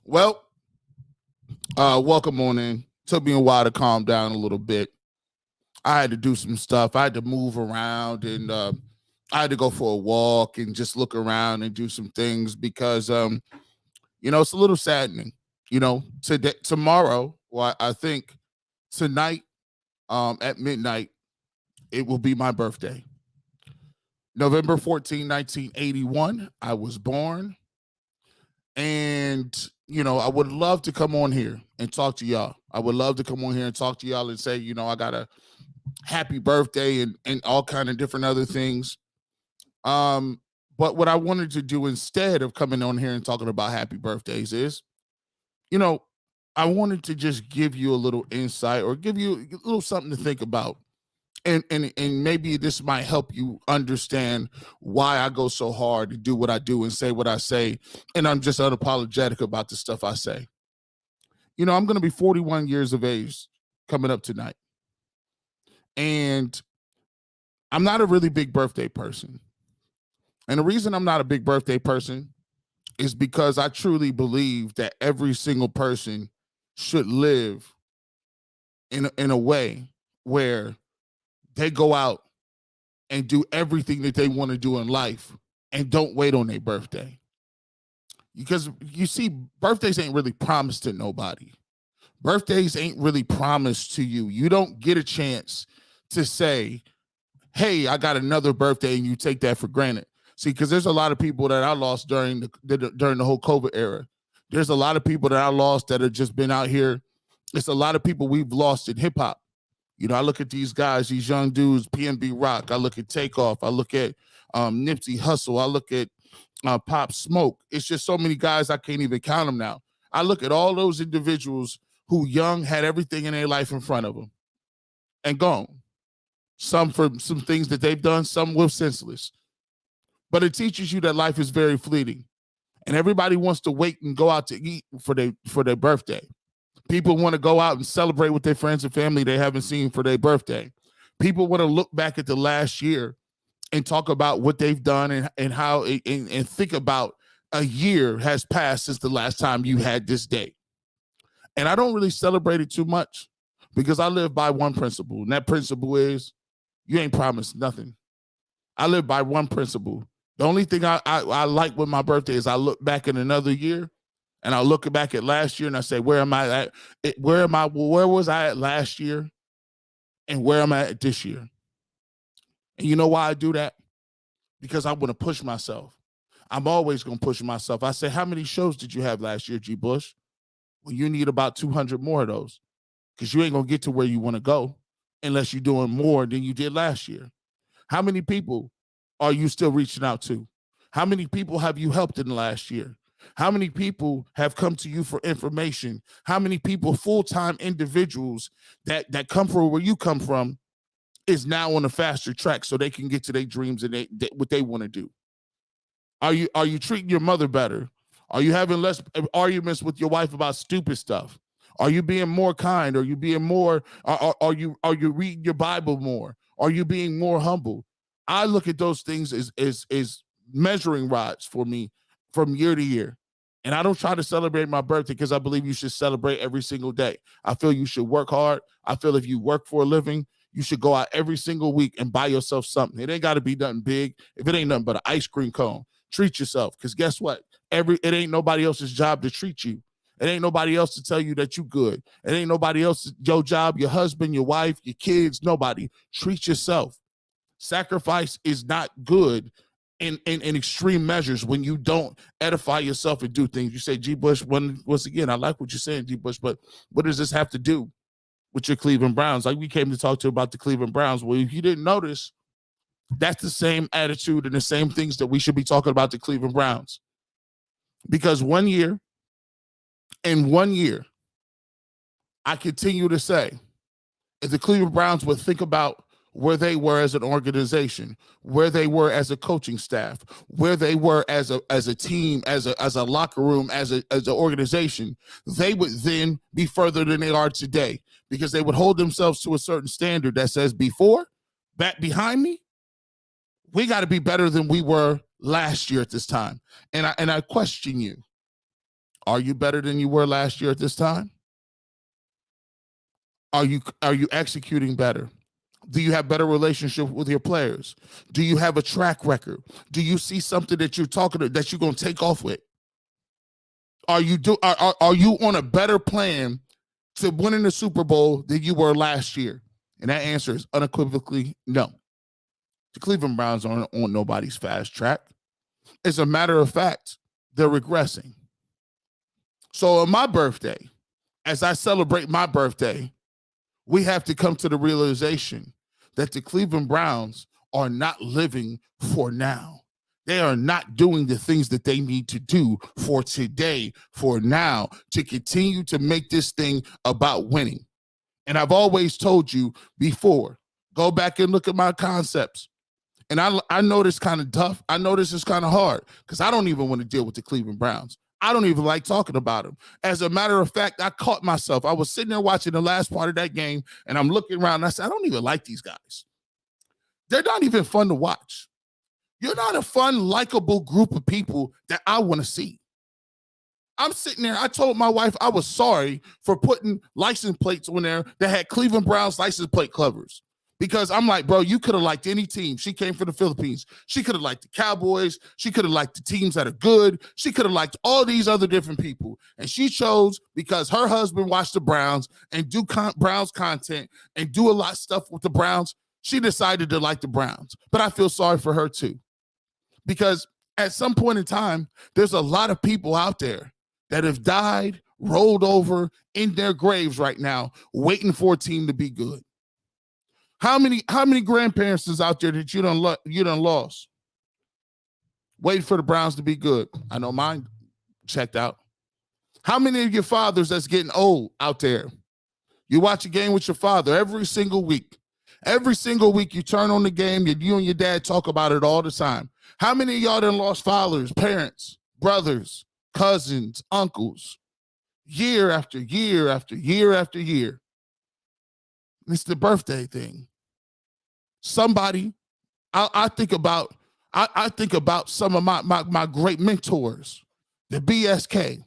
Well, welcome on in. Took me a while to calm down a little bit. I had to do some stuff. I had to move around and I had to go for a walk and just look around and do some things because it's a little saddening. Today, tomorrow, well, I think tonight, at midnight, it will be my birthday. November 14, 1981, I was born. And, I would love to come on here and talk to y'all. I would love to come on here and talk to y'all and say, I got a happy birthday and all kind of different other things. But what I wanted to do instead of coming on here and talking about happy birthdays is, I wanted to just give you a little insight or give you a little something to think about. And maybe this might help you understand why I go so hard to do what I do and say what I say. And I'm just unapologetic about the stuff I say. I'm going to be 41 years of age coming up tonight. And I'm not a really big birthday person. And the reason I'm not a big birthday person is because I truly believe that every single person should live in a way where they go out and do everything that they want to do in life and don't wait on their birthday. Because you see, birthdays ain't really promised to nobody. Birthdays ain't really promised to you. You don't get a chance to say, hey, I got another birthday, and you take that for granted. See, because there's a lot of people that I lost during the whole COVID era. There's a lot of people that I lost that have just been out here. It's a lot of people we've lost in hip hop. I look at these guys, these young dudes, PNB Rock. I look at Takeoff. I look at Nipsey Hussle. I look at Pop Smoke. It's just so many guys, I can't even count them now. I look at all those individuals who young had everything in their life in front of them and gone. Some for some things that they've done, some were senseless. But it teaches you that life is very fleeting. And everybody wants to wait and go out to eat for their birthday. People want to go out and celebrate with their friends and family they haven't seen for their birthday. People want to look back at the last year and talk about what they've done and how and think about a year has passed since the last time you had this day. And I don't really celebrate it too much because I live by one principle. And that principle is you ain't promised nothing. I live by one principle. The only thing I like with my birthday is I look back in another year. And I look back at last year and I say, where am I at? Where was I at last year? And where am I at this year? And you know why I do that? Because I want to push myself. I'm always going to push myself. I say, how many shows did you have last year, G. Bush? Well, you need about 200 more of those because you ain't going to get to where you want to go unless you're doing more than you did last year. How many people are you still reaching out to? How many people have you helped in the last year? How many people have come to you for information? How many people, full-time individuals that come from where you come from is now on a faster track so they can get to their dreams and what they want to do? Are you treating your mother better? Are you having less arguments with your wife about stupid stuff? Are you being more kind? Are you being more, are you reading your Bible more? Are you being more humble? I look at those things as measuring rods for me from year to year. And I don't try to celebrate my birthday because I believe you should celebrate every single day. I feel you should work hard. I feel if you work for a living, you should go out every single week and buy yourself something. It ain't got to be nothing big. If it ain't nothing but an ice cream cone, treat yourself. Because guess what? It ain't nobody else's job to treat you. It ain't nobody else to tell you that you good. It ain't nobody else's your job, your husband, your wife, your kids, nobody. Treat yourself. Sacrifice is not good in extreme measures when you don't edify yourself and do things. You say, G. Bush, once again, I like what you're saying, G. Bush, but what does this have to do with your Cleveland Browns? Like we came to talk to you about the Cleveland Browns. Well, if you didn't notice, that's the same attitude and the same things that we should be talking about the Cleveland Browns. Because 1 year, I continue to say, if the Cleveland Browns would think about where they were as an organization, where they were as a coaching staff, where they were as a team, as a locker room, as an organization, they would then be further than they are today because they would hold themselves to a certain standard that says behind me, we got to be better than we were last year at this time? And I question you. Are you better than you were last year at this time? Are you executing better? Do you have better relationship with your players? Do you have a track record? Do you see something that you're talking to that you're going to take off with? Are you on a better plan to winning the Super Bowl than you were last year? And that answer is unequivocally no. The Cleveland Browns aren't on nobody's fast track. As a matter of fact, they're regressing. So on my birthday, as I celebrate my birthday, we have to come to the realization that the Cleveland Browns are not living for now. They are not doing the things that they need to do for today, for now, to continue to make this thing about winning. And I've always told you before, go back and look at my concepts. And I know this kind of tough. I know this is kind of hard because I don't even want to deal with the Cleveland Browns. I don't even like talking about them. As a matter of fact, I caught myself. I was sitting there watching the last part of that game, and I'm looking around, and I said, I don't even like these guys. They're not even fun to watch. You're not a fun, likable group of people that I want to see. I'm sitting there. I told my wife I was sorry for putting license plates on there that had Cleveland Browns license plate covers. Because I'm like, bro, you could have liked any team. She came from the Philippines. She could have liked the Cowboys. She could have liked the teams that are good. She could have liked all these other different people. And she chose, because her husband watched the Browns and do Browns content and do a lot of stuff with the Browns, she decided to like the Browns. But I feel sorry for her too. Because at some point in time, there's a lot of people out there that have died, rolled over in their graves right now, waiting for a team to be good. How many grandparents is out there that you done lost? Waiting for the Browns to be good. I know mine checked out. How many of your fathers that's getting old out there? You watch a game with your father every single week. Every single week you turn on the game, you and your dad talk about it all the time. How many of y'all done lost fathers, parents, brothers, cousins, uncles, year after year after year after year? It's the birthday thing. Somebody, I think about some of my great mentors, the BSK.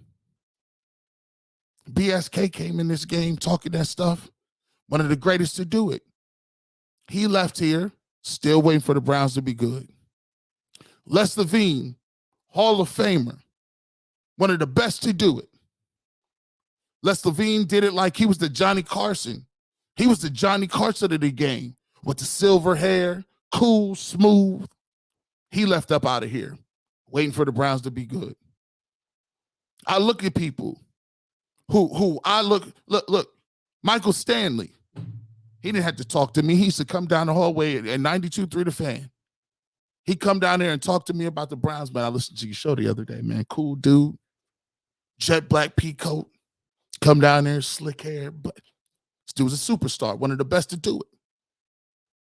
BSK came in this game talking that stuff. One of the greatest to do it. He left here, still waiting for the Browns to be good. Les Levine, Hall of Famer, one of the best to do it. Les Levine did it like he was the Johnny Carson. He was the Johnny Carson of the game with the silver hair, cool, smooth. He left up out of here, waiting for the Browns to be good. I look at people who I look, Michael Stanley. He didn't have to talk to me. He used to come down the hallway at 92.3 The Fan. He come down there and talk to me about the Browns. Man, I listened to your show the other day, man. Cool dude. Jet black pea coat. Come down there, slick hair. But this dude's a superstar, one of the best to do it.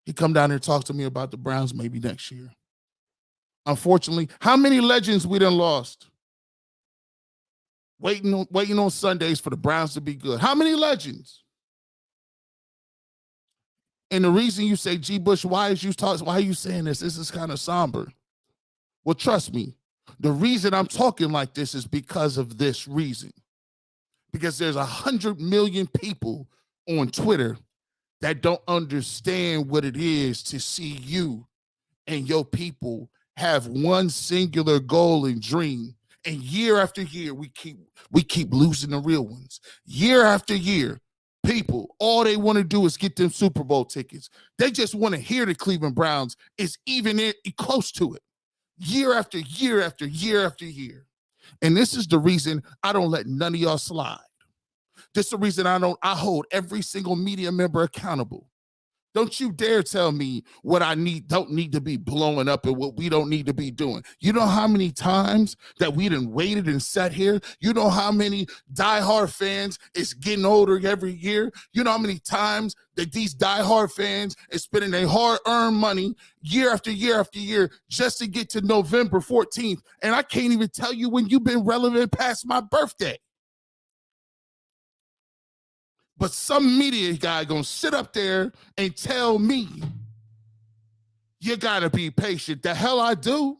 He come down there and talk to me about the Browns maybe next year. Unfortunately, how many legends we done lost? Waiting on Sundays for the Browns to be good. How many legends? And the reason you say, G. Bush, why are you saying this? This is kind of somber. Well, trust me, the reason I'm talking like this is because of this reason. Because there's 100 million people on Twitter that don't understand what it is to see you and your people have one singular goal and dream. And year after year, we keep losing the real ones. Year after year, people, all they want to do is get them Super Bowl tickets. They just want to hear the Cleveland Browns is even close to it. Year after year after year after year. And this is the reason I don't let none of y'all slide. This is the reason I hold every single media member accountable. Don't you dare tell me what don't need to be blowing up and what we don't need to be doing. You know how many times that we done waited and sat here? You know how many diehard fans is getting older every year? You know how many times that these diehard fans is spending their hard-earned money year after year after year just to get to November 14th. And I can't even tell you when you've been relevant past my birthday. But some media guy gonna sit up there and tell me you gotta be patient. The hell I do.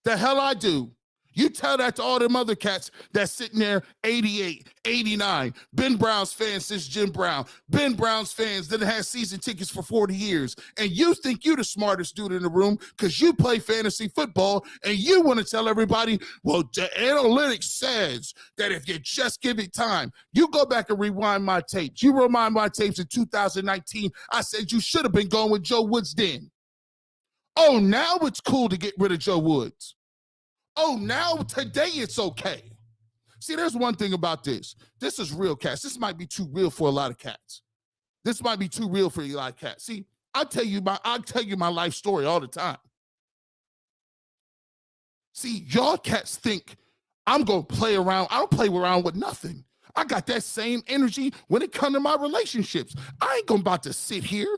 The hell I do. You tell that to all them other cats that's sitting there 88, 89, been Browns fans since Jim Brown, been Browns fans that had season tickets for 40 years, and you think you the smartest dude in the room because you play fantasy football and you want to tell everybody, well, the analytics says that if you just give it time. You go back and rewind my tapes. You rewind my tapes in 2019. I said you should have been going with Joe Woods then. Oh, now it's cool to get rid of Joe Woods. Oh, now today it's okay. See, there's one thing about this. This is real, cats. This might be too real for a lot of cats. This might be too real for a lot of cats. See, I tell you my life story all the time. See, y'all cats think I'm gonna play around. I don't play around with nothing. I got that same energy when it comes to my relationships. I ain't gonna about to sit here.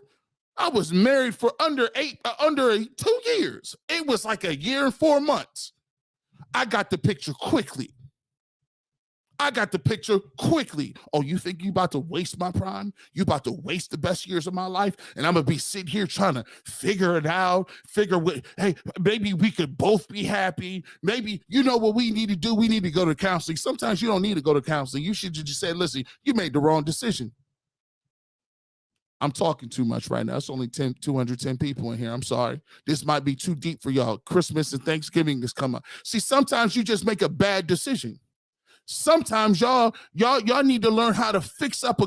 I was married for under 2 years. It was like a year and 4 months. I got the picture quickly. Oh, you think you about to waste my prime? You about to waste the best years of my life? And I'm going to be sitting here trying to figure it out, hey, maybe we could both be happy. Maybe, you know what we need to do? We need to go to counseling. Sometimes you don't need to go to counseling. You should just say, listen, you made the wrong decision. I'm talking too much right now. It's only 210 people in here. I'm sorry. This might be too deep for y'all. Christmas and Thanksgiving is coming up. See, sometimes you just make a bad decision. Sometimes y'all need to learn how to fix up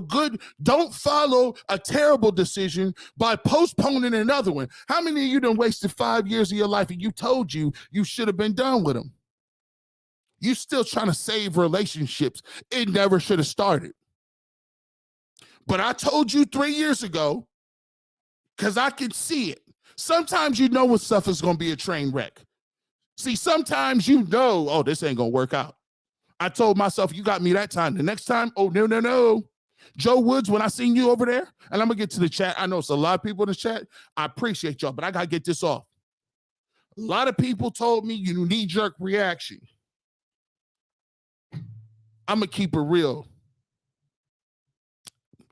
don't follow a terrible decision by postponing another one. How many of you done wasted 5 years of your life and you told you should have been done with them? You still trying to save relationships. It never should have started. But I told you 3 years ago, because I can see it. Sometimes you know when stuff is going to be a train wreck. See, sometimes you know, oh, this ain't going to work out. I told myself, you got me that time. The next time, oh, no. Joe Woods, when I seen you over there, and I'm going to get to the chat. I know it's a lot of people in the chat. I appreciate y'all, but I got to get this off. A lot of people told me you knee-jerk reaction. I'm going to keep it real.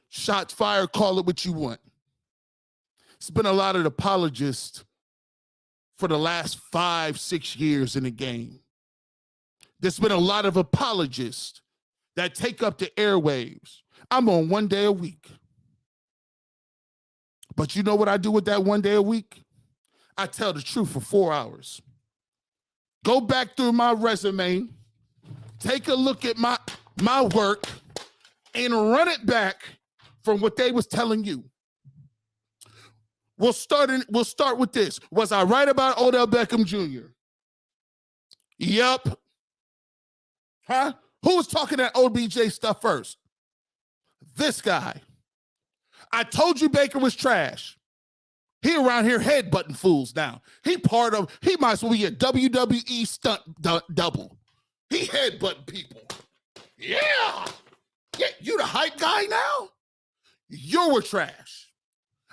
Shots fired, call it what you want. It's been a lot of apologists for the last 5-6 years in the game. There's been a lot of apologists that take up the airwaves. I'm on 1 day a week. But you know what I do with that 1 day a week? I tell the truth for 4 hours. Go back through my resume, take a look at my work, and run it back from what they was telling you. We'll start with this. Was I right about Odell Beckham Jr.? Yep. Huh? Who was talking that OBJ stuff first? This guy. I told you Baker was trash. He around here headbutting fools now. He might as well be a WWE stunt double. He headbutting people. Yeah. Yeah, you the hype guy now? You were trash.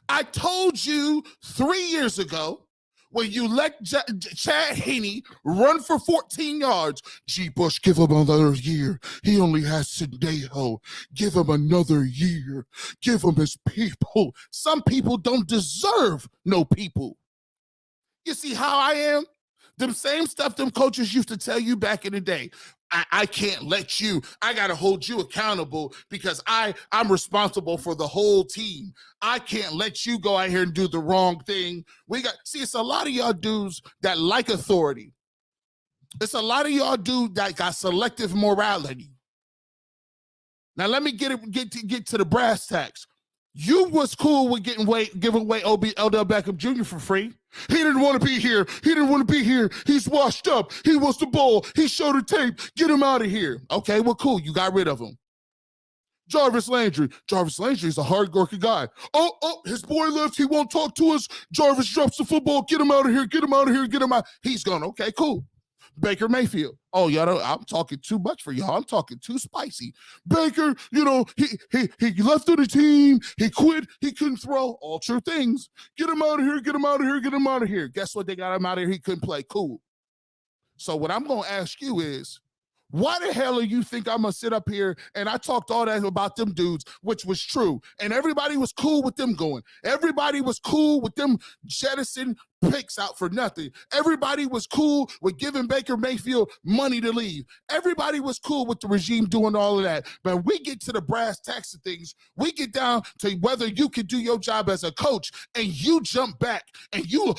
I told you 3 years ago when you let Chad Henne run for 14 yards, G. Bush, give him another year. He only has Sendejo. Give him another year. Give him his people. Some people don't deserve no people. You see how I am? Them same stuff them coaches used to tell you back in the day. I can't let you. I got to hold you accountable because I'm responsible for the whole team. I can't let you go out here and do the wrong thing. It's a lot of y'all dudes that like authority. It's a lot of y'all dudes that got selective morality. Now let me get to the brass tacks. You was cool with giving away Odell Beckham Jr. for free. He didn't want to be here. He's washed up. He wants the ball. He showed the tape. Get him out of here. Okay, well, cool. You got rid of him. Jarvis Landry. Jarvis Landry is a hard-working guy. Oh, his boy left. He won't talk to us. Jarvis drops the football. Get him out of here. Get him out. He's gone. Okay, cool. Baker Mayfield. Oh, y'all, I'm talking too much for y'all. I'm talking too spicy. Baker, he left the team. He quit. He couldn't throw. All true things. Get him out of here. Guess what? They got him out of here. He couldn't play. Cool. So what I'm going to ask you is, why the hell do you think I'm going to sit up here and I talked all that about them dudes, which was true. And everybody was cool with them going. Everybody was cool with them jettisoning picks out for nothing. Everybody was cool with giving Baker Mayfield money to leave. Everybody was cool with the regime doing all of that. But we get to the brass tacks of things. We get down to whether you can do your job as a coach, and you jump back and you,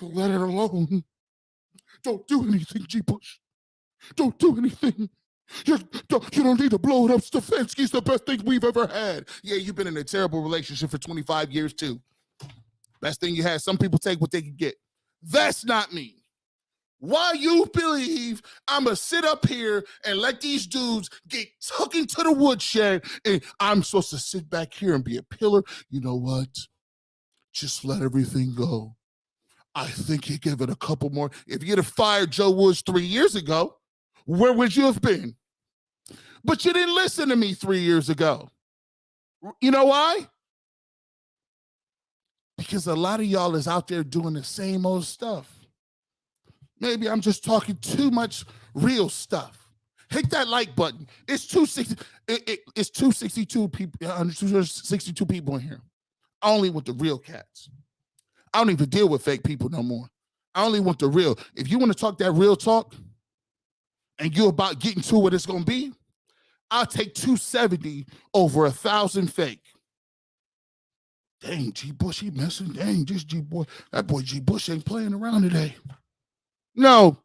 let it alone. Don't do anything, G. Bush. Don't do anything. You don't need to blow it up. Stefanski's the best thing we've ever had. Yeah, you've been in a terrible relationship for 25 years, too. Best thing you had. Some people take what they can get. That's not me. Why you believe I'm going to sit up here and let these dudes get tucked into the woodshed and I'm supposed to sit back here and be a pillar? You know what? Just let everything go. I think you give it a couple more. If you'd have fired Joe Woods 3 years ago, where would you have been? But you didn't listen to me 3 years ago. You know why? Because a lot of y'all is out there doing the same old stuff. Maybe I'm just talking too much real stuff. Hit that like button. It's 260. It's 262 people. 262 people in here. Only with the real cats. I don't even deal with fake people no more. I only want the real. If you want to talk that real talk, and you're about getting to what it's going to be, I'll take 270 over 1,000 fake. Dang, G. Bush, he messing. Dang, this G. Boy, that boy G. Bush ain't playing around today. No,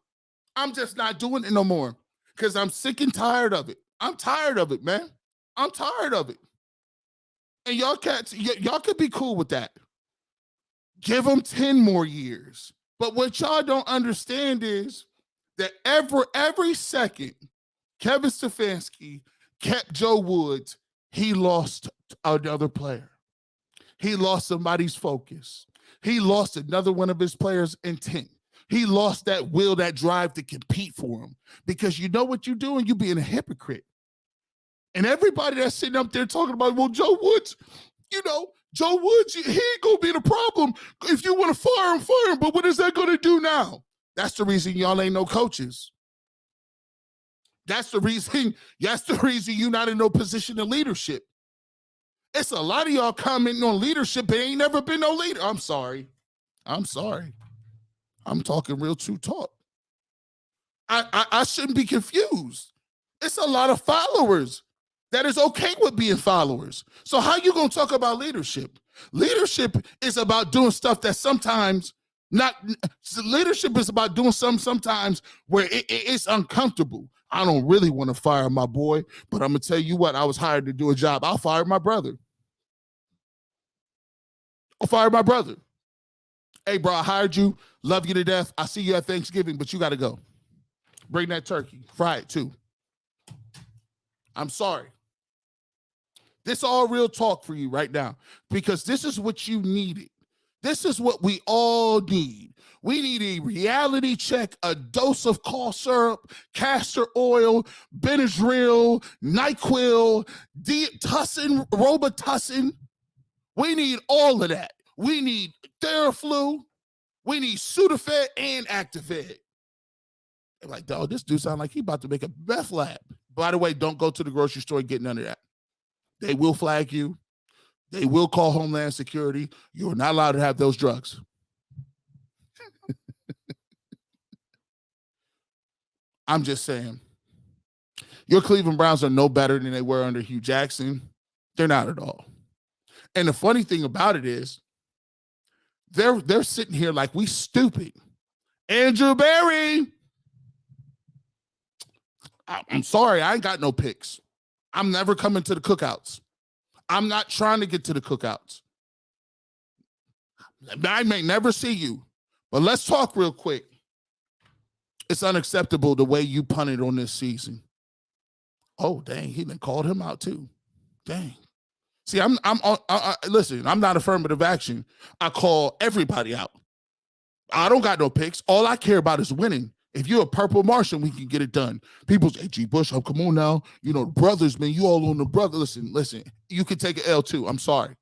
I'm just not doing it no more because I'm sick and tired of it. I'm tired of it, man. I'm tired of it. And y'all cats, y'all could be cool with that. Give them 10 more years. But what y'all don't understand is that every second Kevin Stefanski kept Joe Woods, he lost another player. He lost somebody's focus. He lost another one of his players' intent. He lost that will, that drive to compete for him. Because you know what you're doing? You're being a hypocrite. And everybody that's sitting up there talking about, well, Joe Woods, you know, Joe Woods, he ain't going to be the problem. If you want to fire him, fire him. But what is that going to do now? That's the reason y'all ain't no coaches. That's the reason you're not in no position of leadership. It's a lot of y'all commenting on leadership, but ain't never been no leader. I'm sorry. I'm talking real true talk. I shouldn't be confused. It's a lot of followers that is okay with being followers. So how you going to talk about leadership? Leadership is about doing stuff that sometimes leadership is about doing sometimes where it's uncomfortable. I don't really want to fire my boy, but I'm going to tell you what, I was hired to do a job. I'll fire my brother. Hey, bro, I hired you. Love you to death. I see you at Thanksgiving, but you got to go. Bring that turkey. Fry it too. I'm sorry. This all real talk for you right now because this is what you needed. This is what we all need. We need a reality check, a dose of cough syrup, castor oil, Benadryl, NyQuil, Tussin, Robitussin. We need all of that. We need Theraflu. We need Sudafed and Actifed. They're like, dog, this dude sounds like he about to make a meth lab. By the way, don't go to the grocery store and get none of that. They will flag you. They will call Homeland Security. You're not allowed to have those drugs. I'm just saying. Your Cleveland Browns are no better than they were under Hugh Jackson. They're not at all. And the funny thing about it is, they're sitting here like we stupid. Andrew Barry. I'm sorry, I ain't got no picks. I'm never coming to the cookouts. I'm not trying to get to the cookouts. I may never see you, but let's talk real quick. It's unacceptable the way you punted on this season. Oh, dang, he done called him out too. Dang. See, listen, I'm not affirmative action. I call everybody out. I don't got no picks. All I care about is winning. If you're a purple Martian, we can get it done. People say, hey, G. Bush, oh, come on now. You know, brothers, man, you all on the brother. Listen, you can take an L too. I'm sorry.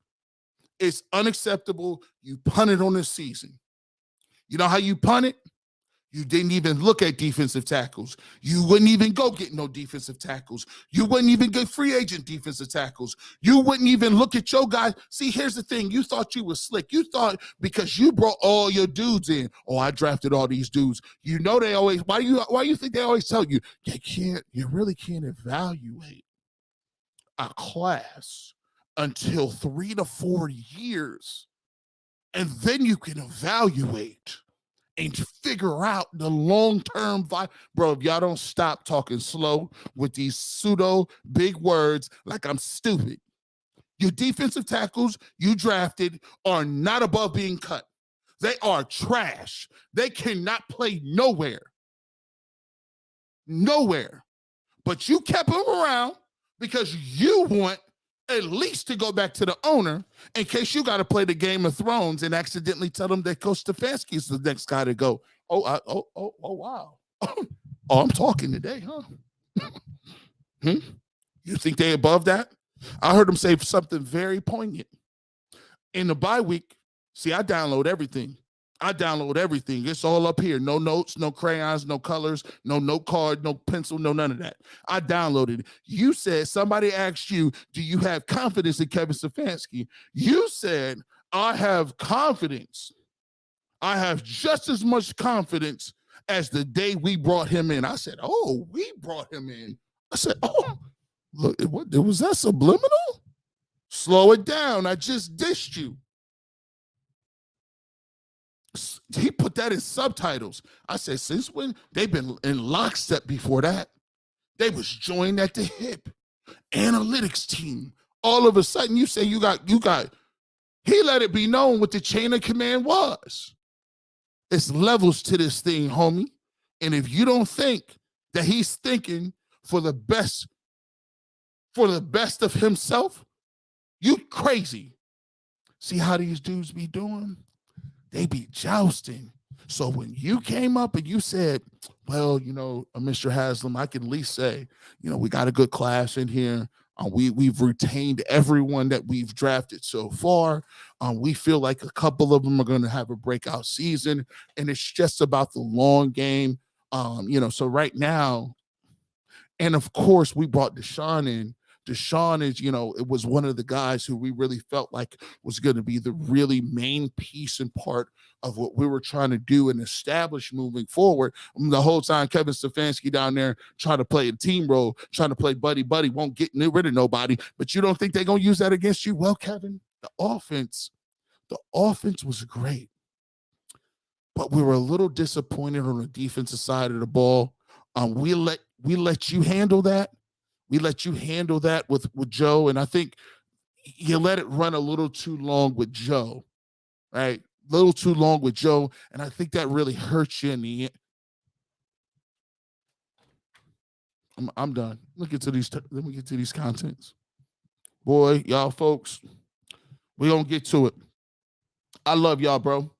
It's unacceptable. You punted on this season. You know how you punt it? You didn't even look at defensive tackles. You wouldn't even go get no defensive tackles. You wouldn't even get free agent defensive tackles. You wouldn't even look at your guys. See, here's the thing. You thought you were slick. You thought because you brought all your dudes in. Oh, I drafted all these dudes. You know they always, why you think they always tell you, you really can't evaluate a class until 3 to 4 years. And then you can evaluate and figure out the long-term vibe. Bro, if y'all don't stop talking slow with these pseudo big words like I'm stupid, your defensive tackles you drafted are not above being cut. They are trash. They cannot play nowhere. Nowhere. But you kept them around because you want at least to go back to the owner in case you got to play the Game of Thrones and accidentally tell them that Coach Stefanski is the next guy to go. Wow. Oh, I'm talking today, huh? You think they above that? I heard him say something very poignant. In the bye week, see, I download everything. It's all up here. No notes, no crayons, no colors, no note card, no pencil, no none of that. I downloaded it. You said, somebody asked you, do you have confidence in Kevin Stefanski? You said, I have confidence. I have just as much confidence as the day we brought him in. I said, oh, we brought him in. I said, oh, look, was that subliminal? Slow it down. I just dissed you. He put that in subtitles. I said, since when? They've been in lockstep before that. They was joined at the hip. Analytics team. All of a sudden, you say you got. He let it be known what the chain of command was. It's levels to this thing, homie. And if you don't think that he's thinking for the best of himself, you crazy. See how these dudes be doing? They be jousting. So when you came up and you said, well, Mr. Haslam, I can at least say, we got a good class in here. We've retained everyone that we've drafted so far. We feel like a couple of them are going to have a breakout season, and it's just about the long game. So right now, and of course, we brought Deshaun in. Deshaun is, it was one of the guys who we really felt like was going to be the really main piece and part of what we were trying to do and establish moving forward. The whole time, Kevin Stefanski down there trying to play a team role, trying to play buddy, won't get rid of nobody. But you don't think they're going to use that against you? Well, Kevin, the offense was great. But we were a little disappointed on the defensive side of the ball. We let you handle that. We let you handle that with Joe, and I think you let it run a little too long with Joe, right? A little too long with Joe, and I think that really hurts you in the end. I'm done. Let me get to these contents. Boy, y'all folks, we're going to get to it. I love y'all, bro.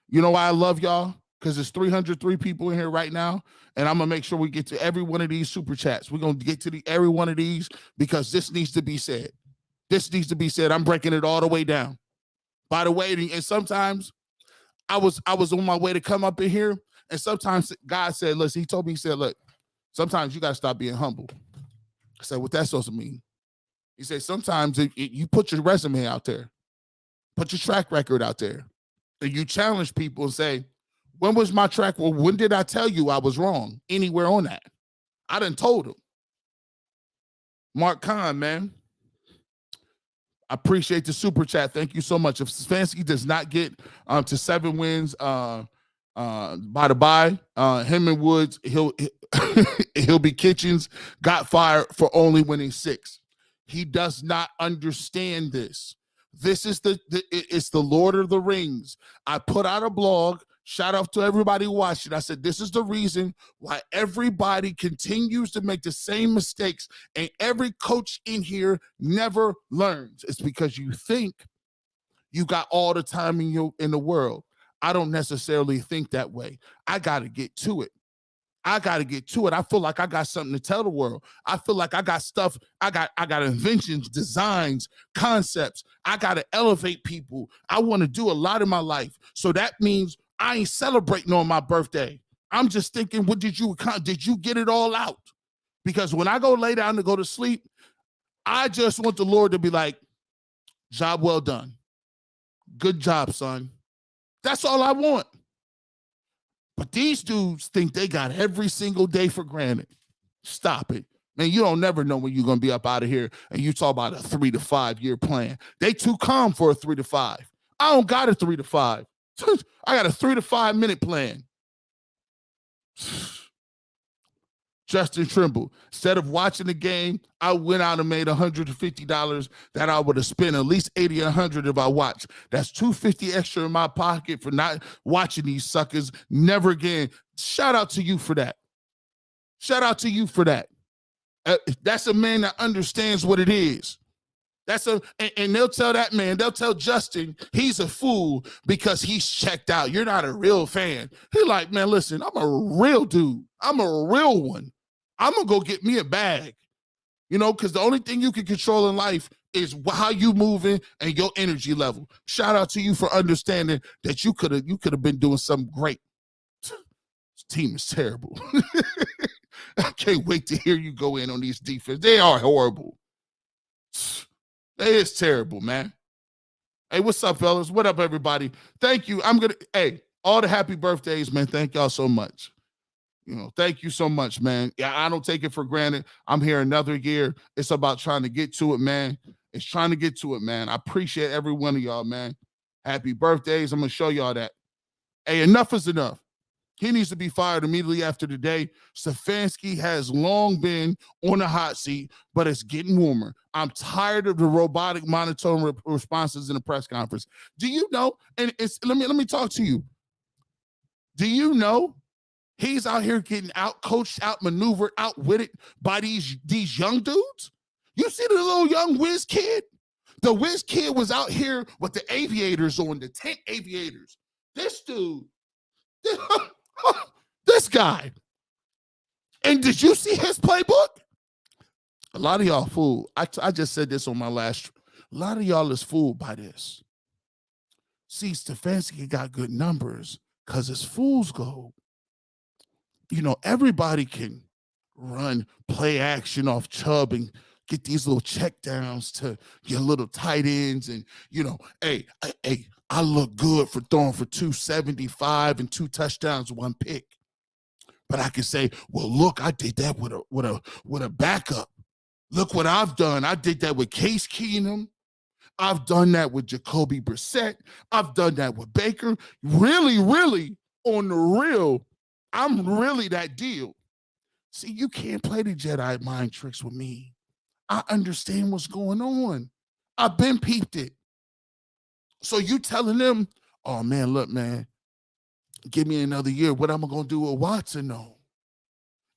You know why I love y'all? Because there's 303 people in here right now, and I'm going to make sure we get to every one of these super chats. We're going to get to every one of these because this needs to be said. This needs to be said. I'm breaking it all the way down. By the way, and sometimes I was on my way to come up in here, and sometimes God said, listen, he said, look, sometimes you got to stop being humble. I said, what that's supposed to mean? He said, sometimes you put your resume out there, put your track record out there, and you challenge people and say, when was my track? Well, when did I tell you I was wrong? Anywhere on that? I done told him. Mark Kahn, man. I appreciate the super chat. Thank you so much. If Stefanski does not get to 7 wins by the bye, him and Woods, he'll be Kitchens got fired for only winning 6. He does not understand this. This is it's the Lord of the Rings. I put out a blog. Shout out to everybody who watched it. I said, this is the reason why everybody continues to make the same mistakes and every coach in here never learns. It's because you think you got all the time in the world. I don't necessarily think that way. I got to get to it. I feel like I got something to tell the world. I feel like I got stuff. I got inventions, designs, concepts. I got to elevate people. I want to do a lot in my life. So that means I ain't celebrating on my birthday. I'm just thinking, what did you get it all out? Because when I go lay down to go to sleep, I just want the Lord to be like, job well done. Good job, son. That's all I want. But these dudes think they got every single day for granted. Stop it. Man, you don't never know when you're going to be up out of here and you talk about a 3 to 5 year plan. They too calm for a 3 to 5. I don't got a 3 to 5. I got a 3 to 5 minute plan. Justin Trimble, instead of watching the game, I went out and made $150 that I would have spent at least 80 or 100 if I watched. That's $250 extra in my pocket for not watching these suckers. Never again. Shout out to you for that. Shout out to you for that. That's a man that understands what it is. And they'll tell that man, they'll tell Justin he's a fool because he's checked out. You're not a real fan. He's like, man, listen, I'm a real dude. I'm a real one. I'm going to go get me a bag, because the only thing you can control in life is how you moving and your energy level. Shout out to you for understanding that you could have been doing something great. This team is terrible. I can't wait to hear you go in on these defense. They are horrible. It is terrible, man. Hey, what's up, fellas? What up, everybody? Thank you. All the happy birthdays, man. Thank y'all so much. Thank you so much, man. Yeah, I don't take it for granted. I'm here another year. It's about trying to get to it, man. It's trying to get to it, man. I appreciate every one of y'all, man. Happy birthdays. I'm going to show y'all that. Hey, enough is enough. He needs to be fired immediately after today. Stefanski has long been on the hot seat, but it's getting warmer. I'm tired of the robotic monotone responses in the press conference. Do you know? And let me talk to you. Do you know he's out here getting out-coached, out-maneuvered, outwitted by these young dudes? You see the little young whiz kid? The whiz kid was out here with the aviators on, the tent aviators. This dude, this guy. And did you see his playbook? A lot of y'all fooled. I just said this on my last. A lot of y'all is fooled by this. See, Stefanski got good numbers because it's fool's gold. Everybody can run play action off Chubb and get these little check downs to your little tight ends. And, hey, I look good for throwing for 275 and 2 touchdowns, 1 pick. But I can say, well, look, I did that with a backup. Look what I've done. I did that with Case Keenum. I've done that with Jacoby Brissett. I've done that with Baker. Really, really, on the real, I'm really that deal. See, you can't play the Jedi mind tricks with me. I understand what's going on. I've been peeped it. So you telling them, oh, man, look, man, give me another year. What am I going to do with Watson? No.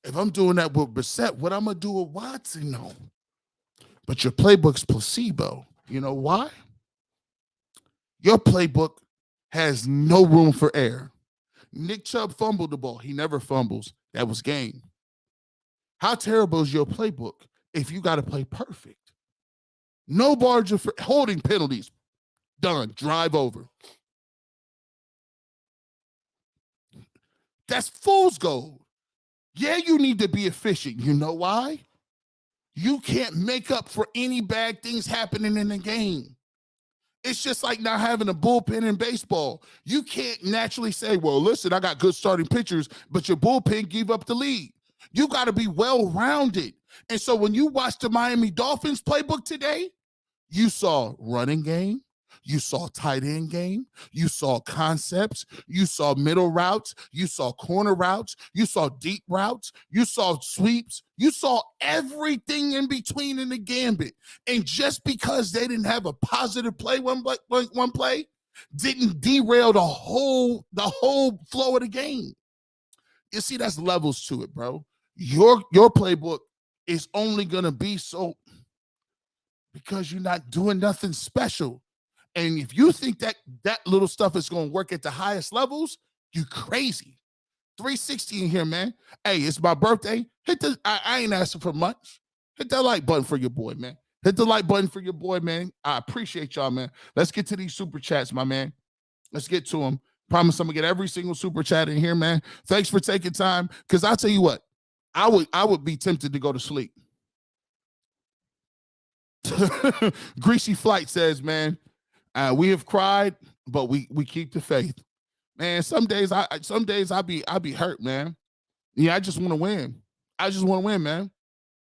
If I'm doing that with Brissett, what I'm going to do with Watson? No. But your playbook's placebo. You know why? Your playbook has no room for error. Nick Chubb fumbled the ball. He never fumbles. That was game. How terrible is your playbook if you got to play perfect? No margin for holding penalties. Done. Drive over. That's fool's gold. Yeah, you need to be efficient. You know why? You can't make up for any bad things happening in the game. It's just like not having a bullpen in baseball. You can't naturally say, well, listen, I got good starting pitchers, but your bullpen gave up the lead. You got to be well-rounded. And so when you watch the Miami Dolphins playbook today, you saw running game, you saw tight end game, you saw concepts, you saw middle routes, you saw corner routes, you saw deep routes, you saw sweeps, you saw everything in between in the gambit. And just because they didn't have a positive play one play, didn't derail the whole flow of the game. You see, that's levels to it, bro. Your playbook is only gonna be so because you're not doing nothing special. And if you think that little stuff is going to work at the highest levels, you crazy. 360 in here, man. Hey, it's my birthday. I ain't asking for much. Hit that like button for your boy, man. Hit the like button for your boy, man. I appreciate y'all, man. Let's get to these super chats, my man. Let's get to them. Promise I'm gonna get every single super chat in here, man. Thanks for taking time. Because I'll tell you what, I would be tempted to go to sleep. Greasy Flight says, man, we have cried, but we keep the faith. Man, some days I be hurt, man. Yeah, I just want to win. I just want to win, man.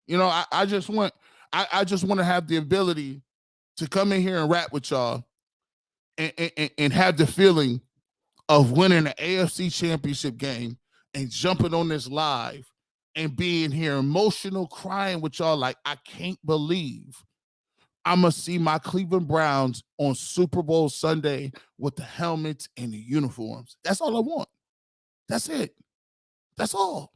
You know, I just want to have the ability to come in here and rap with y'all and have the feeling of winning an AFC championship game and jumping on this live and being here emotional, crying with y'all like, I can't believe I'm going to see my Cleveland Browns on Super Bowl Sunday with the helmets and the uniforms. That's all I want. That's it. That's all.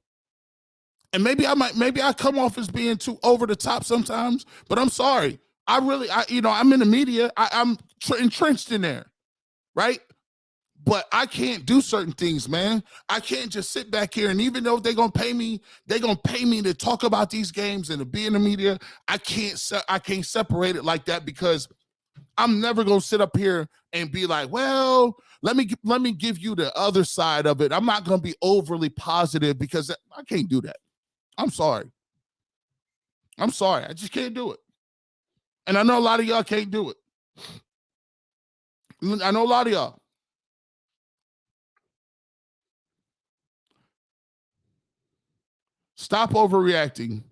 And maybe I come off as being too over the top sometimes, but I'm sorry. I'm in the media. I'm entrenched in there, right? But I can't do certain things, man. I can't just sit back here, and even though they're gonna pay me to talk about these games and to be in the media. I can't separate it like that, because I'm never gonna sit up here and be like, well, let me give you the other side of it. I'm not gonna be overly positive, because I can't do that. I'm sorry. I just can't do it. And I know a lot of y'all can't do it. I know a lot of y'all. Stop overreacting.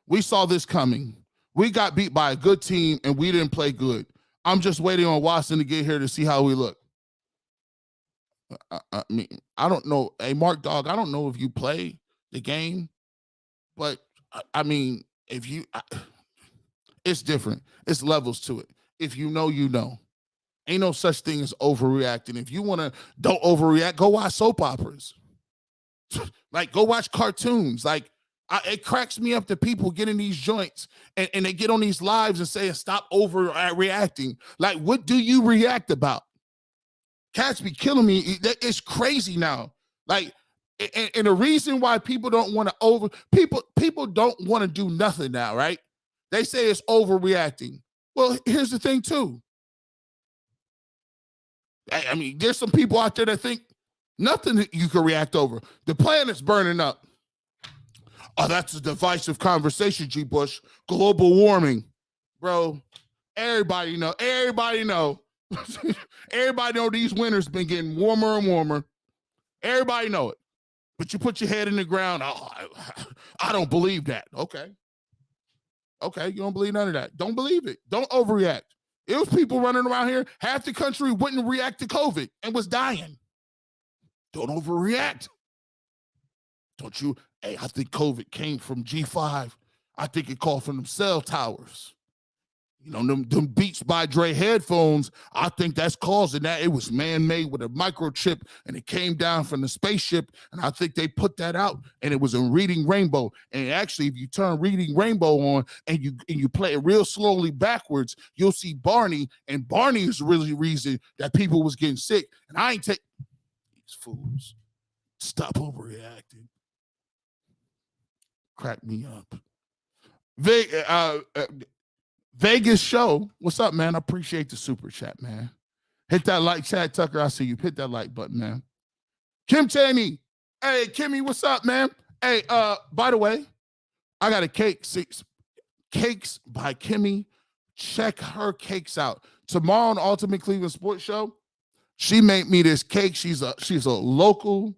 We saw this coming. We got beat by a good team, and we didn't play good. I'm just waiting on Watson to get here to see how we look. I mean, I don't know. Hey, Mark Dog, I don't know if you play the game, but I mean, it's different. It's levels to it. If you know, you know. Ain't no such thing as overreacting. If you want to don't overreact, go watch soap operas. Like, go watch cartoons. Like, it cracks me up that people get in these joints and they get on these lives and say, stop overreacting. Like, what do you react about? Cats be killing me. It's crazy now. Like, and the reason why people don't want to people don't want to do nothing now, right? They say it's overreacting. Well, here's the thing too. I mean, there's some people out there that think nothing that you can react over. The planet's burning up. Oh, that's a divisive conversation, G. Bush. Global warming. Bro, everybody know. Everybody know these winters been getting warmer and warmer. Everybody know it. But you put your head in the ground. Oh, I don't believe that. Okay, you don't believe none of that. Don't believe it. Don't overreact. It was people running around here. Half the country wouldn't react to COVID and was dying. Don't overreact. Don't you? Hey, I think COVID came from G5. I think it called from them cell towers. You know, them Beats by Dre headphones, I think that's causing that. It was man-made with a microchip, and it came down from the spaceship, and I think they put that out, and it was in Reading Rainbow. And actually, if you turn Reading Rainbow on and you play it real slowly backwards, you'll see Barney, and Barney is really the reason that people was getting sick. And I ain't take these fools. Stop overreacting. Crack me up. Vegas show. What's up, man? I appreciate the super chat, man. Hit that like, Chad Tucker. I see you. Hit that like button, man. Kim Chaney. Hey, Kimmy, what's up, man? Hey, by the way, I got a cake. 6 cakes by Kimmy. Check her cakes out. Tomorrow on the Ultimate Cleveland Sports Show, she made me this cake. She's a local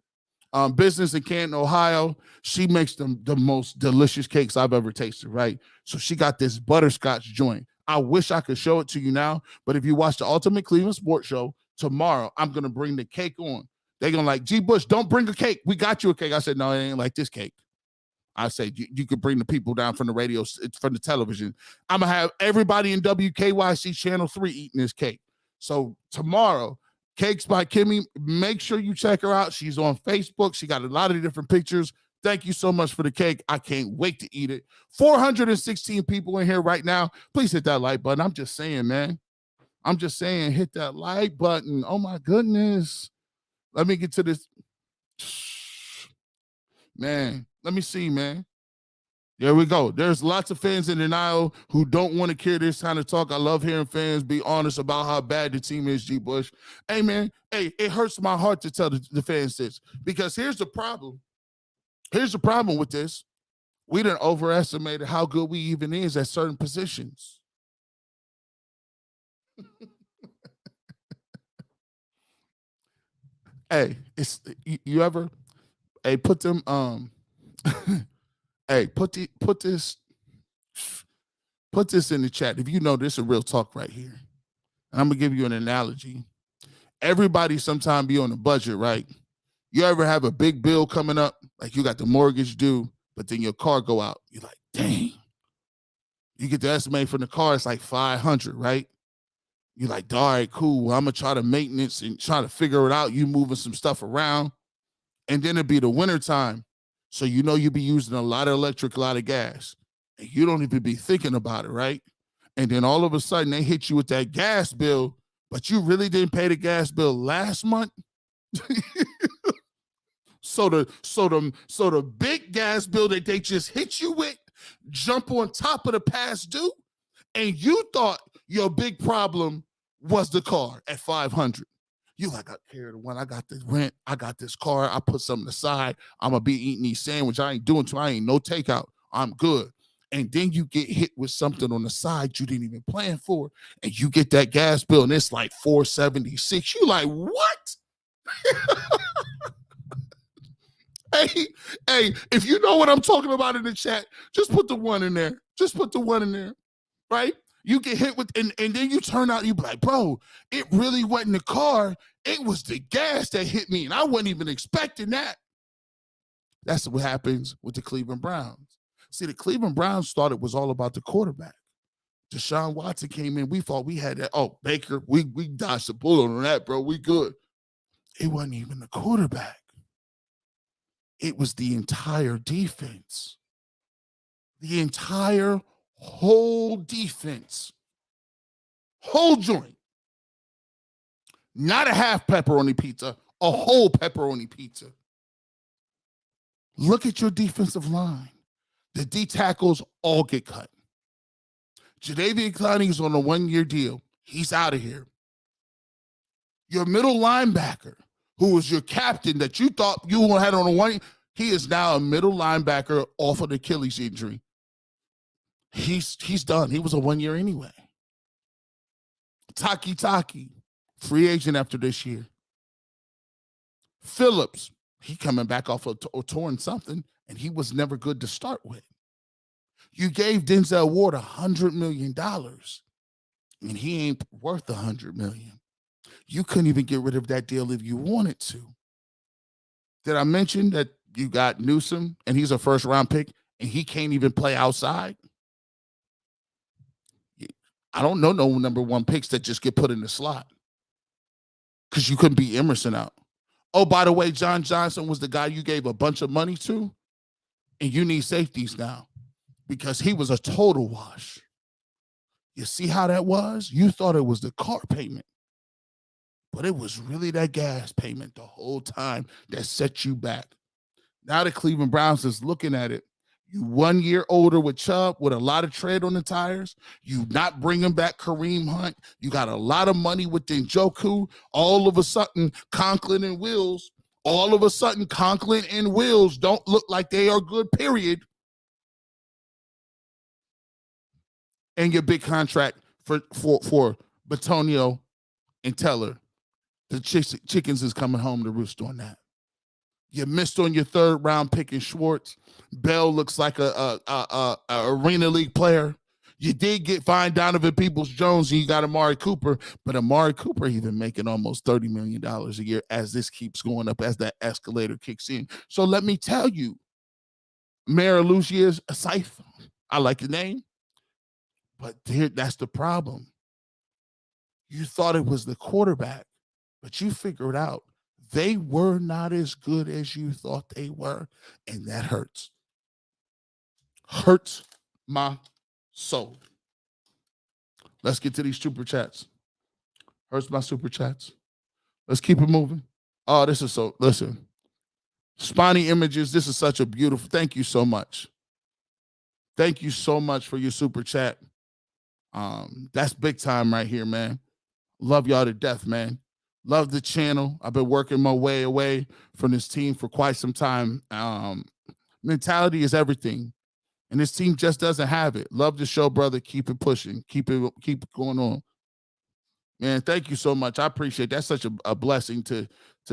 business in Canton, Ohio. She makes the most delicious cakes I've ever tasted, right? So she got this butterscotch joint. I wish I could show it to you now, but if you watch the Ultimate Cleveland Sports Show tomorrow, I'm going to bring the cake on. They're going to like, G. Bush, don't bring a cake. We got you a cake. I said, no, it ain't like this cake. I said, you could bring the people down from the radio, from the television. I'm going to have everybody in WKYC Channel 3 eating this cake. So tomorrow, Cakes by Kimmy, make sure you check her out. She's on Facebook. She got a lot of different pictures. Thank you so much for the cake. I can't wait to eat it. 416 people in here right now. Please hit that like button. I'm just saying, man. I'm just saying, hit that like button. Oh, my goodness. Let me get to this. Man, let me see, man. There we go. There's lots of fans in denial who don't want to hear this kind of talk. I love hearing fans be honest about how bad the team is, G. Bush. Hey, man, hey, it hurts my heart to tell the fans this, because here's the problem. Here's the problem with this. We done overestimated how good we even is at certain positions. Hey, it's you ever put them hey, put this in the chat if you know this is real talk right here. And I'm gonna give you an analogy. Everybody sometime be on a budget, right? You ever have a big bill coming up, like you got the mortgage due, but then your car go out. You're like, dang. You get the estimate from the car, it's like 500, right? You're like, all right, cool. Well, I'm gonna try to maintenance and try to figure it out. You moving some stuff around, and then it'd be the winter time. So you know you be using a lot of electric, a lot of gas, and you don't even be thinking about it, right? And then all of a sudden they hit you with that gas bill, but you really didn't pay the gas bill last month. So the big gas bill that they just hit you with jump on top of the past due, and you thought your big problem was the car at 500. You like, I carried the one. I got this rent. I got this car. I put something aside. I'm gonna be eating these sandwiches. I ain't doing too. I ain't no takeout. I'm good. And then you get hit with something on the side you didn't even plan for, and you get that gas bill, and it's like $476. You like, what? Hey, if you know what I'm talking about in the chat, just put the one in there. Just put the one in there, right? You get hit with, and then you turn out, you be like, bro, it really wasn't the car. It was the gas that hit me, and I wasn't even expecting that. That's what happens with the Cleveland Browns. See, the Cleveland Browns thought it was all about the quarterback. Deshaun Watson came in. We thought we had that. Oh, Baker, we dodged the bullet on that, bro. We good. It wasn't even the quarterback. It was the entire defense. The entire whole defense. Whole joint. Not a half pepperoni pizza, a whole pepperoni pizza. Look at your defensive line. The D tackles all get cut. Jadeveon Clowney's on a 1-year deal. He's out of here. Your middle linebacker, who was your captain that you thought you had on a 1, he is now a middle linebacker off of the Achilles injury. He's done. He was a 1-year anyway. Taki, free agent after this year. Phillips, he coming back off of torn something, and he was never good to start with. You gave Denzel Ward $100 million, and he ain't worth $100 million. You couldn't even get rid of that deal if you wanted to. Did I mention that you got Newsom, and he's a first-round pick, and he can't even play outside? I don't know no number 1 picks that just get put in the slot because you couldn't beat Emerson out. Oh, by the way, John Johnson was the guy you gave a bunch of money to, and you need safeties now because he was a total wash. You see how that was? You thought it was the car payment, but it was really that gas payment the whole time that set you back. Now the Cleveland Browns is looking at it. You 1 year older with Chubb, with a lot of tread on the tires. You not bringing back Kareem Hunt. You got a lot of money with Njoku. All of a sudden, Conklin and Wills don't look like they are good, period. And your big contract for Batonio and Teller. The chickens is coming home to roost on that. You missed on your 3rd round pick in Schwartz. Bell looks like a Arena League player. You did find Donovan Peoples-Jones, and you got Amari Cooper, but Amari Cooper even making almost $30 million a year as this keeps going up, as that escalator kicks in. So let me tell you, Mayor Lucia's a Scythe. I like the name, but that's the problem. You thought it was the quarterback, but you figured out they were not as good as you thought they were, and that hurts. Hurts my soul. Let's get to these super chats. Hurts my super chats. Let's keep it moving. Oh, this is so, listen. Spiny Images, this is such a beautiful, thank you so much. Thank you so much for your super chat. That's big time right here, man. Love y'all to death, man. Love the channel. I've been working my way away from this team for quite some time. Mentality is everything, and this team just doesn't have it. Love the show, brother. Keep it pushing. Keep it going on. Man, thank you so much. I appreciate it. That's such a blessing to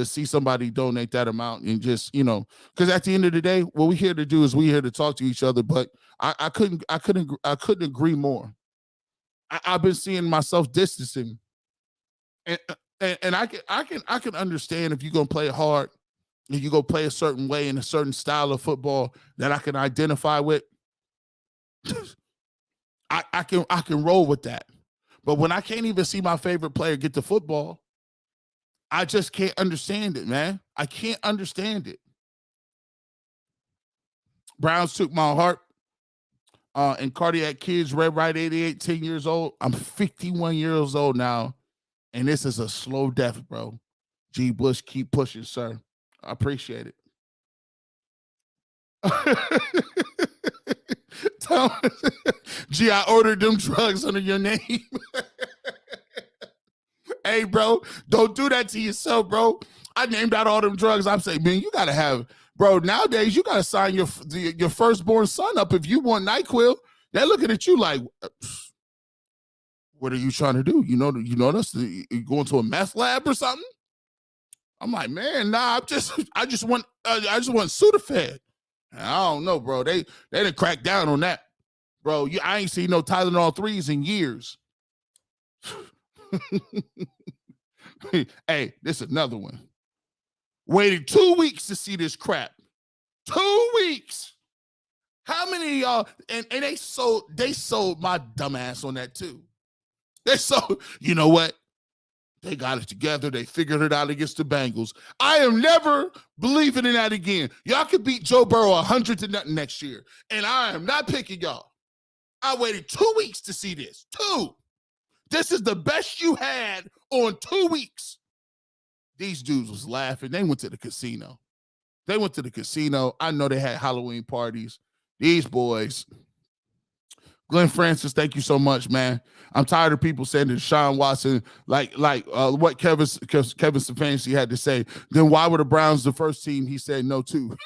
see somebody donate that amount and just, because at the end of the day, what we're here to do is we're here to talk to each other. But I couldn't agree more. I've been seeing myself distancing, and I can understand if you're gonna play hard and you go play a certain way in a certain style of football that I can identify with. I can roll with that. But when I can't even see my favorite player get the football, I just can't understand it, man. I can't understand it. Browns took my heart. And Cardiac Kids, Red Right 88, 10 years old. I'm 51 years old now, and this is a slow death, bro. G. Bush, keep pushing, sir. I appreciate it. G, I ordered them drugs under your name. Hey, bro, don't do that to yourself, bro. I named out all them drugs. I'm saying, man, you got to have, bro, nowadays you got to sign your firstborn son up if you want NyQuil. They're looking at you like, what are you trying to do? You know this? You going to a meth lab or something? I'm like, man, nah, I just want Sudafed. I don't know, bro. They didn't crack down on that, bro. I ain't seen no Tylenol 3s in years. Hey, this is another one. Waited 2 weeks to see this crap. 2 weeks. How many of y'all? And they sold my dumb ass on that too. They sold. You know what? They got it together. They figured it out against the Bengals. I am never believing in that again. Y'all could beat Joe Burrow 100-0 next year, and I am not picking y'all. I waited 2 weeks to see this. 2. This is the best you had on 2 weeks. These dudes was laughing. They went to the casino. I know they had Halloween parties. These boys. Glenn Francis, thank you so much, man. I'm tired of people saying that Deshaun Watson, like what Kevin Stefanski had to say. Then why were the Browns the first team he said no to?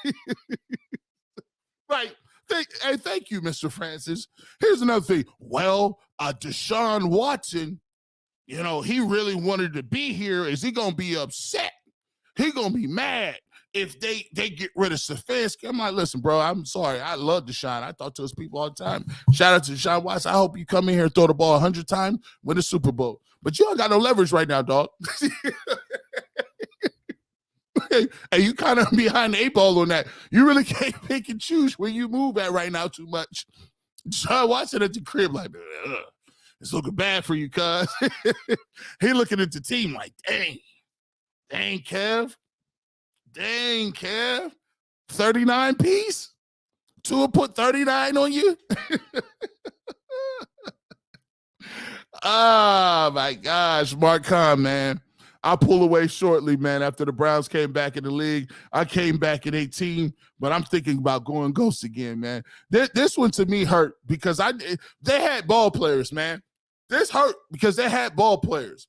Right. Thank you, Mr. Francis. Here's another thing. Well, Deshaun Watson, he really wanted to be here. Is he going to be upset? He going to be mad if they get rid of Stefanski. I'm like, listen, bro, I'm sorry. I love Deshaun. I talk to his people all the time. Shout out to Deshaun Watson. I hope you come in here and throw the ball 100 times, win the Super Bowl. But you don't got no leverage right now, dog. Hey, you kind of behind the 8 ball on that. You really can't pick and choose where you move at right now too much. Deshaun Watson at the crib like, it's looking bad for you, cuz. He looking at the team like, dang, Kev. 39 piece? Tua put 39 on you? Oh, my gosh. Mark Khan, man. I'll pull away shortly, man. After the Browns came back in the league, I came back in 18, but I'm thinking about going ghost again, man. This one to me hurt because they had ball players, man. This hurt because they had ball players.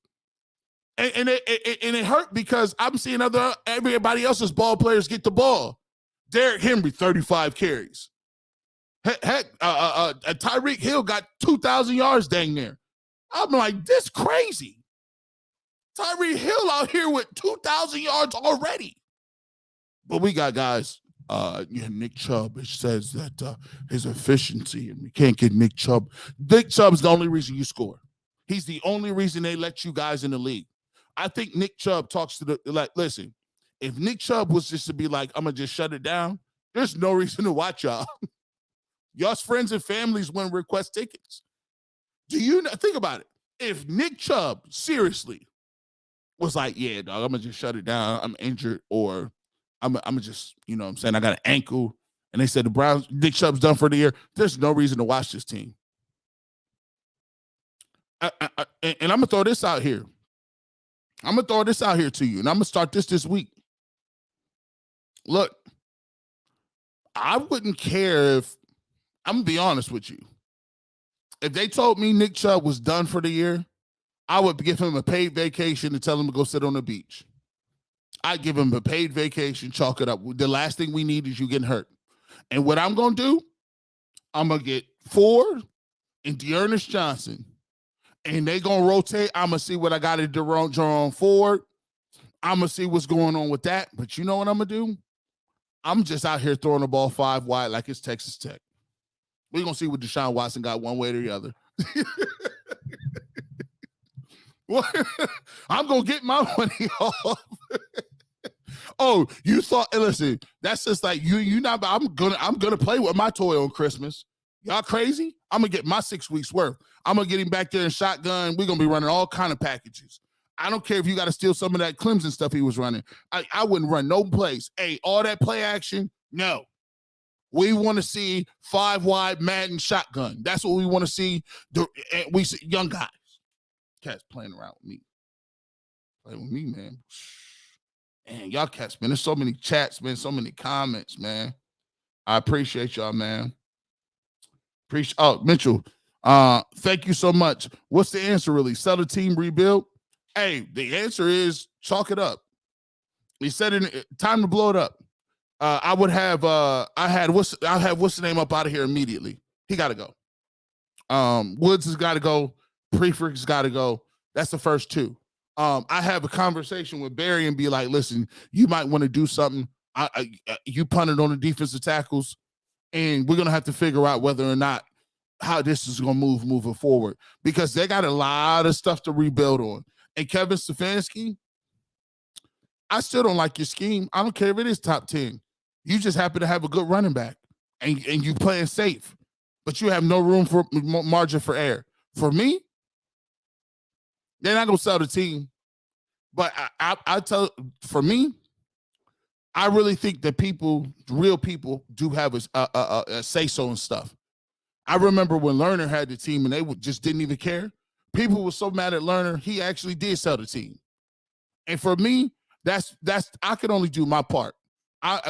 And it hurt because I'm seeing everybody else's ball players get the ball. Derrick Henry, 35 carries. Heck, Tyreek Hill got 2,000 yards dang near. I'm like, this crazy. Tyreek Hill out here with 2,000 yards already. But we got guys, Nick Chubb, it says that his efficiency, and we can't get Nick Chubb. Nick Chubb's the only reason you score. He's the only reason they let you guys in the league. I think Nick Chubb talks to listen, if Nick Chubb was just to be like, I'm going to just shut it down, there's no reason to watch y'all. Y'all's friends and families wouldn't request tickets. Do you think about it? If Nick Chubb seriously was like, yeah, dog, I'm going to just shut it down. I'm injured, or I'm going to just, I got an ankle. And they said the Browns, Nick Chubb's done for the year. There's no reason to watch this team. And I'm going to throw this out here. To you, and I'm going to start this week. Look, I wouldn't care if I'm going to be honest with you. If they told me Nick Chubb was done for the year, I would give him a paid vacation and tell him to go sit on the beach. I'd give him a paid vacation, chalk it up. The last thing we need is you getting hurt. And what I'm going to do, I'm going to get Ford and Dearness Johnson. And they going to rotate. I'm going to see what I got to Jerome Ford. I'm going to see what's going on with that. But you know what I'm going to do? I'm just out here throwing the ball 5 wide like it's Texas Tech. We're going to see what Deshaun Watson got one way or the other. I'm going to get my money off. Oh, you thought, listen, that's just like you not, I'm gonna play with my toy on Christmas. Y'all crazy? I'm gonna get my 6 weeks worth. I'm gonna get him back there in shotgun. We're gonna be running all kind of packages. I don't care if you got to steal some of that Clemson stuff he was running. I wouldn't run no plays. Hey, all that play action, no. We want to see 5 wide Madden shotgun. That's what we want to see. We see young guys. Cats playing around with me. Playing with me, man. Man, y'all cats, man. There's so many chats, man. So many comments, man. I appreciate y'all, man. Mitchell. Thank you so much. What's the answer, really? Sell the team, rebuild? Hey, the answer is chalk it up. He said it, time to blow it up. I would have what's the name up out of here immediately. He got to go. Woods has got to go. Prefix got to go. That's the first 2. I have a conversation with Barry and be like, listen, you might want to do something. You punted on the defensive tackles, and we're going to have to figure out whether or not how this is going to move moving forward, because they got a lot of stuff to rebuild on. And Kevin Stefanski, I still don't like your scheme. I don't care if it is top 10. You just happen to have a good running back, and you playing safe, but you have no room for margin for error. For me, they're not going to sell the team. But I tell, for me, I really think that real people do have a say-so and stuff. I remember when Lerner had the team and they just didn't even care. People were so mad at Lerner, he actually did sell the team. And for me, that's I can only do my part.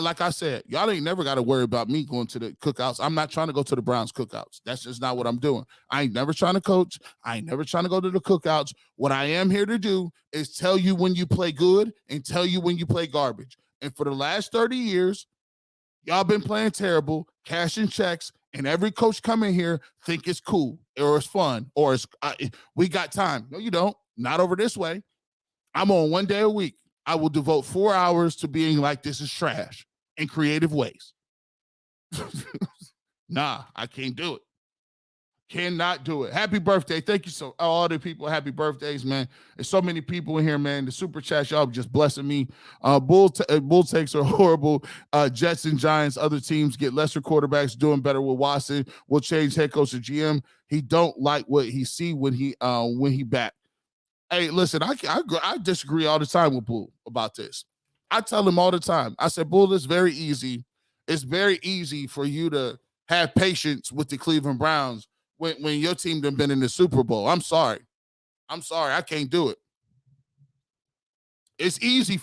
Like I said, y'all ain't never got to worry about me going to the cookouts. I'm not trying to go to the Browns cookouts. That's just not what I'm doing. I ain't never trying to coach. I ain't never trying to go to the cookouts. What I am here to do is tell you when you play good and tell you when you play garbage. And for the last 30 years, y'all been playing terrible, cashing checks, and every coach coming here think it's cool or it's fun or we got time. No, you don't. Not over this way. I'm on 1 day a week. I will devote 4 hours to being like, this is trash in creative ways. Nah, I can't do it. Cannot do it. Happy birthday. Thank you so all the people. Happy birthdays, man. There's so many people in here, man. The super chat, y'all just blessing me. Bull takes are horrible. Jets and Giants, other teams get lesser quarterbacks doing better with Watson. Will change head coach and GM. He don't like what he see when he back. Hey, listen, I disagree all the time with Bull about this. I tell him all the time. I said, Bull, it's very easy. It's very easy for you to have patience with the Cleveland Browns when your team done been in the Super Bowl. I'm sorry. I can't do it. It's easy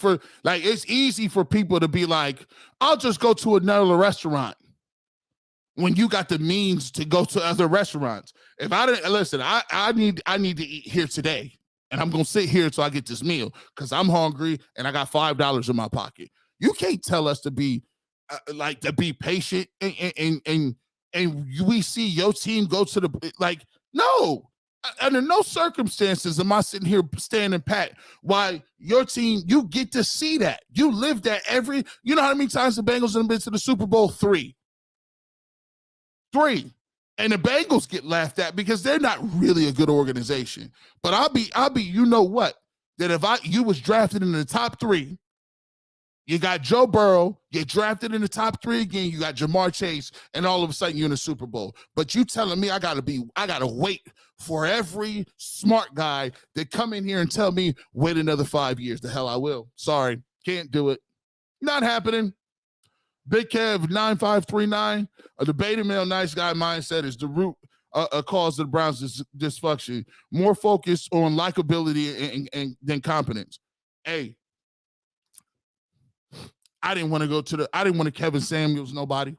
for people to be like, I'll just go to another restaurant when you got the means to go to other restaurants. If I didn't listen, I need to eat here today. And I'm going to sit here until I get this meal because I'm hungry and I got $5 in my pocket. You can't tell us to be patient and we see your team go to the no. Under no circumstances am I sitting here standing pat. Why your team, you get to see that. You live that you know how many times the Bengals have been to the Super Bowl? 3. And the Bengals get laughed at because they're not really a good organization. But I'll be, you know what? That if you was drafted in the top 3, you got Joe Burrow, you drafted in the top 3 again, you got Jamar Chase, and all of a sudden you're in the Super Bowl. But you telling me I gotta wait for every smart guy that come in here and tell me, wait another 5 years. The hell I will. Sorry, can't do it. Not happening. Big Kev 9539, the beta male nice guy mindset is the root cause of the Browns' dysfunction. More focused on likability and than competence. Hey, I didn't want to Kevin Samuels, nobody.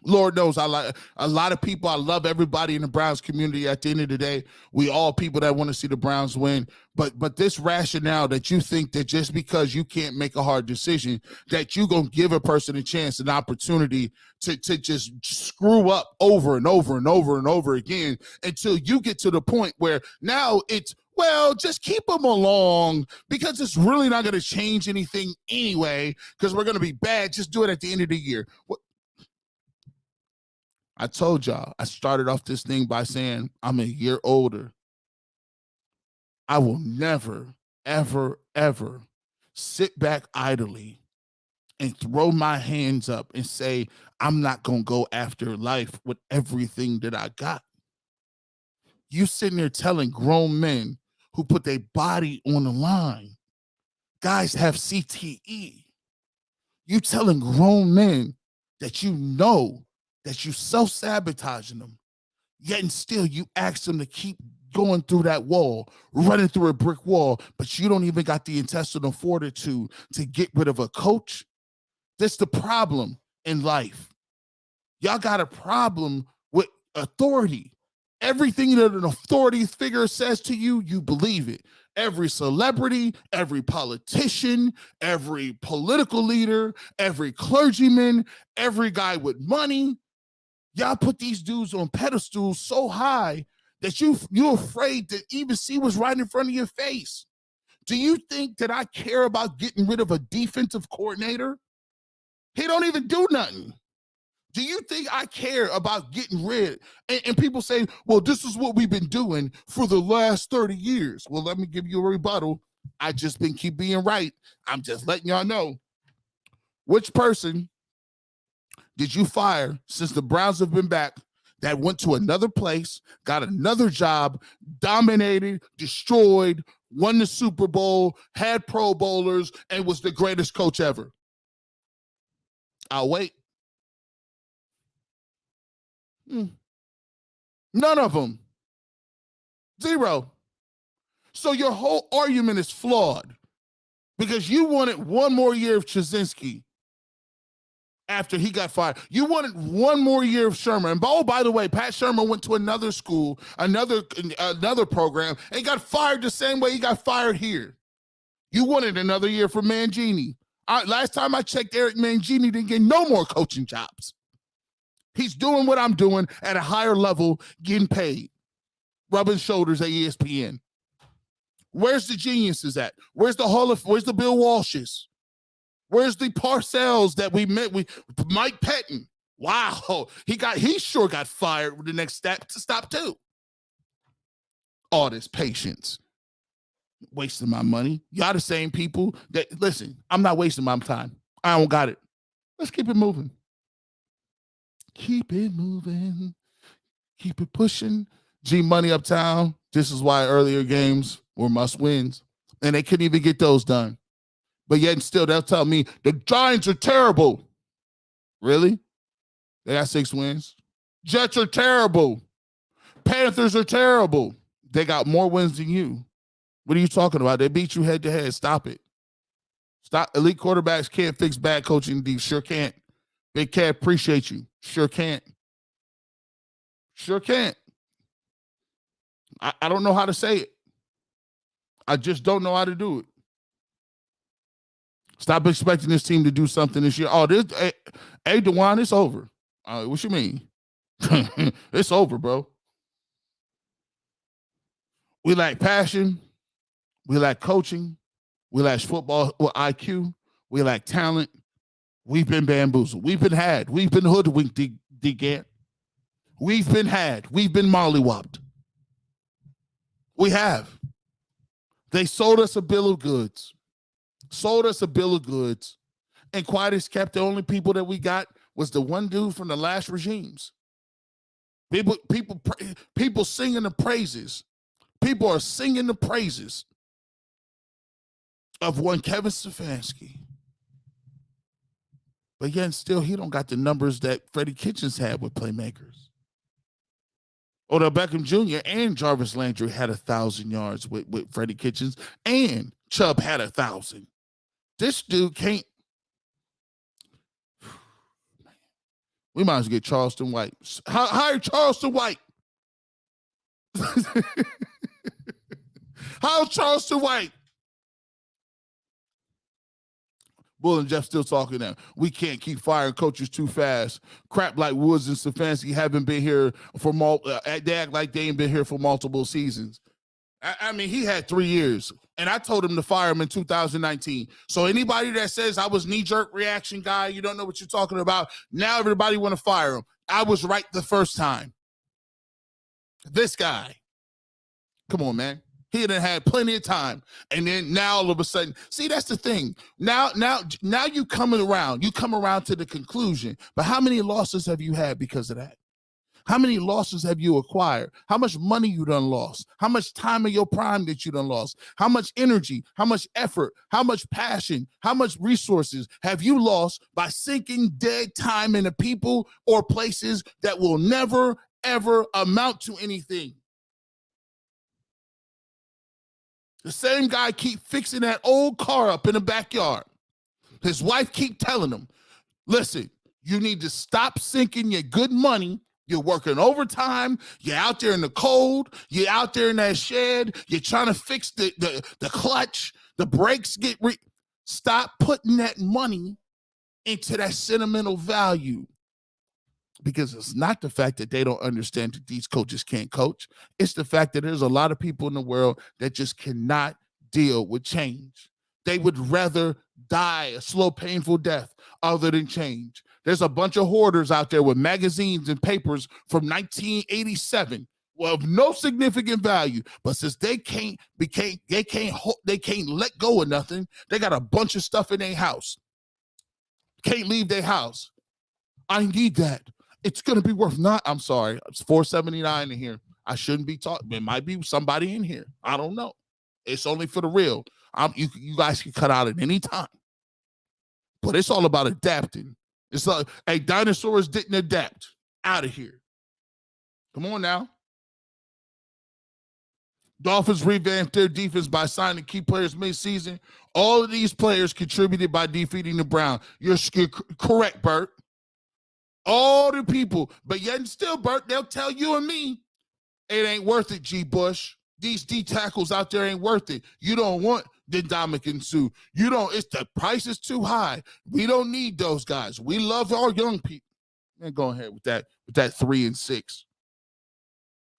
Lord knows I like a lot of people. I love everybody in the Browns community. At the end of the day, we all people that want to see the Browns win. But this rationale that you think that just because you can't make a hard decision, that you're going to give a person a chance, an opportunity to just screw up over and over and over and over again until you get to the point where now it's, well, just keep them along because it's really not going to change anything anyway because we're going to be bad. Just do it at the end of the year. I told y'all, I started off this thing by saying I'm a year older. I will never, ever, ever sit back idly and throw my hands up and say, I'm not going to go after life with everything that I got. You sitting there telling grown men who put their body on the line, guys have CTE. You telling grown men that you know that you self-sabotaging them, yet and still you ask them to keep going through that wall, running through a brick wall, but you don't even got the intestinal fortitude to get rid of a coach. That's the problem in life. Y'all got a problem with authority. Everything that an authority figure says to you, you believe it. Every celebrity, every politician, every political leader, every clergyman, every guy with money, y'all put these dudes on pedestals so high that you're afraid to even see what's right in front of your face. Do you think that I care about getting rid of a defensive coordinator? He don't even do nothing. Do you think I care about getting rid? And people say, well, this is what we've been doing for the last 30 years. Well, let me give you a rebuttal. I just been keep being right. I'm just letting y'all know. Which person did you fire since the Browns have been back that went to another place, got another job, dominated, destroyed, won the Super Bowl, had Pro Bowlers, and was the greatest coach ever? I'll wait. None of them. Zero. So your whole argument is flawed because you wanted one more year of Stefanski after he got fired. You wanted one more year of Sherman. And oh, by the way, Pat Sherman went to another school, another program, and got fired the same way he got fired here. You wanted another year for Mangini. Last time I checked, Eric Mangini didn't get no more coaching jobs. He's doing what I'm doing at a higher level, getting paid, rubbing shoulders at ESPN. Where's the geniuses at? Where's the Bill Walshes? Where's the Parcells that we met with? Mike Pettin. Wow, he sure got fired with the next step to stop too. All this patience, wasting my money. Y'all the same people that listen. I'm not wasting my time. I don't got it. Let's keep it moving. Keep it moving. Keep it pushing. G Money Uptown. This is why earlier games were must wins, and they couldn't even get those done. But yet and still, they'll tell me the Giants are terrible. Really? They got 6 wins. Jets are terrible. Panthers are terrible. They got more wins than you. What are you talking about? They beat you head to head. Stop it. Stop. Elite quarterbacks can't fix bad coaching. They sure can't. They can't appreciate you. Sure can't. Sure can't. I don't know how to say it. I just don't know how to do it. Stop expecting this team to do something this year. Oh, hey, DeJuan, it's over. What you mean? It's over, bro. We lack passion. We lack coaching. We lack football IQ. We lack talent. We've been bamboozled. We've been had. We've been hoodwinked, DeGant. We've been had. We've been mollywopped. We have. They sold us a bill of goods. And quiet as kept, the only people that we got was the one dude from the last regimes. People singing the praises. People are singing the praises of one Kevin Stefanski. But yet still, he don't got the numbers that Freddie Kitchens had with playmakers. Odell Beckham Jr. and Jarvis Landry had 1,000 yards with Freddie Kitchens, and Chubb had 1,000. This dude can't. We might as well get Charleston White. Hire Charleston White. How's Charleston White? Bull and Jeff still talking now. We can't keep firing coaches too fast. Crap like Woods and Stefanski haven't been here for they act like they ain't been here for multiple seasons. I mean, he had 3 years, and I told him to fire him in 2019. So anybody that says I was knee-jerk reaction guy, you don't know what you're talking about. Now everybody want to fire him. I was right the first time. This guy. Come on, man. He had plenty of time. And then now all of a sudden, see, that's the thing. Now you coming around. You come around to the conclusion. But how many losses have you had because of that? How many losses have you acquired? How much money you done lost? How much time of your prime that you done lost? How much energy, how much effort, how much passion, how much resources have you lost by sinking dead time into people or places that will never, ever amount to anything? The same guy keep fixing that old car up in the backyard. His wife keep telling him, listen, you need to stop sinking your good money. You're working overtime. You're out there in the cold. You're out there in that shed. You're trying to fix the clutch. The brakes stop putting that money into that sentimental value. Because it's not the fact that they don't understand that these coaches can't coach. It's the fact that there's a lot of people in the world that just cannot deal with change. They would rather die a slow, painful death other than change. There's a bunch of hoarders out there with magazines and papers from 1987 of no significant value. But since they can't let go of nothing, they got a bunch of stuff in their house. Can't leave their house. I need that. It's going to be worth I'm sorry. It's $4.79 in here. I shouldn't be talking. There might be somebody in here. I don't know. It's only for the real. You guys can cut out at any time. But it's all about adapting. It's like, hey, dinosaurs didn't adapt. Out of here. Come on now. Dolphins revamped their defense by signing key players mid-season. All of these players contributed by defeating the Browns. You're correct, Bert. All the people, but yet and still, Bert, they'll tell you and me, it ain't worth it, G. Bush. These D tackles out there ain't worth it. You don't want the Ndamukong Suh. You don't, the price is too high. We don't need those guys. We love our young people. Man, go ahead with that 3 and 6.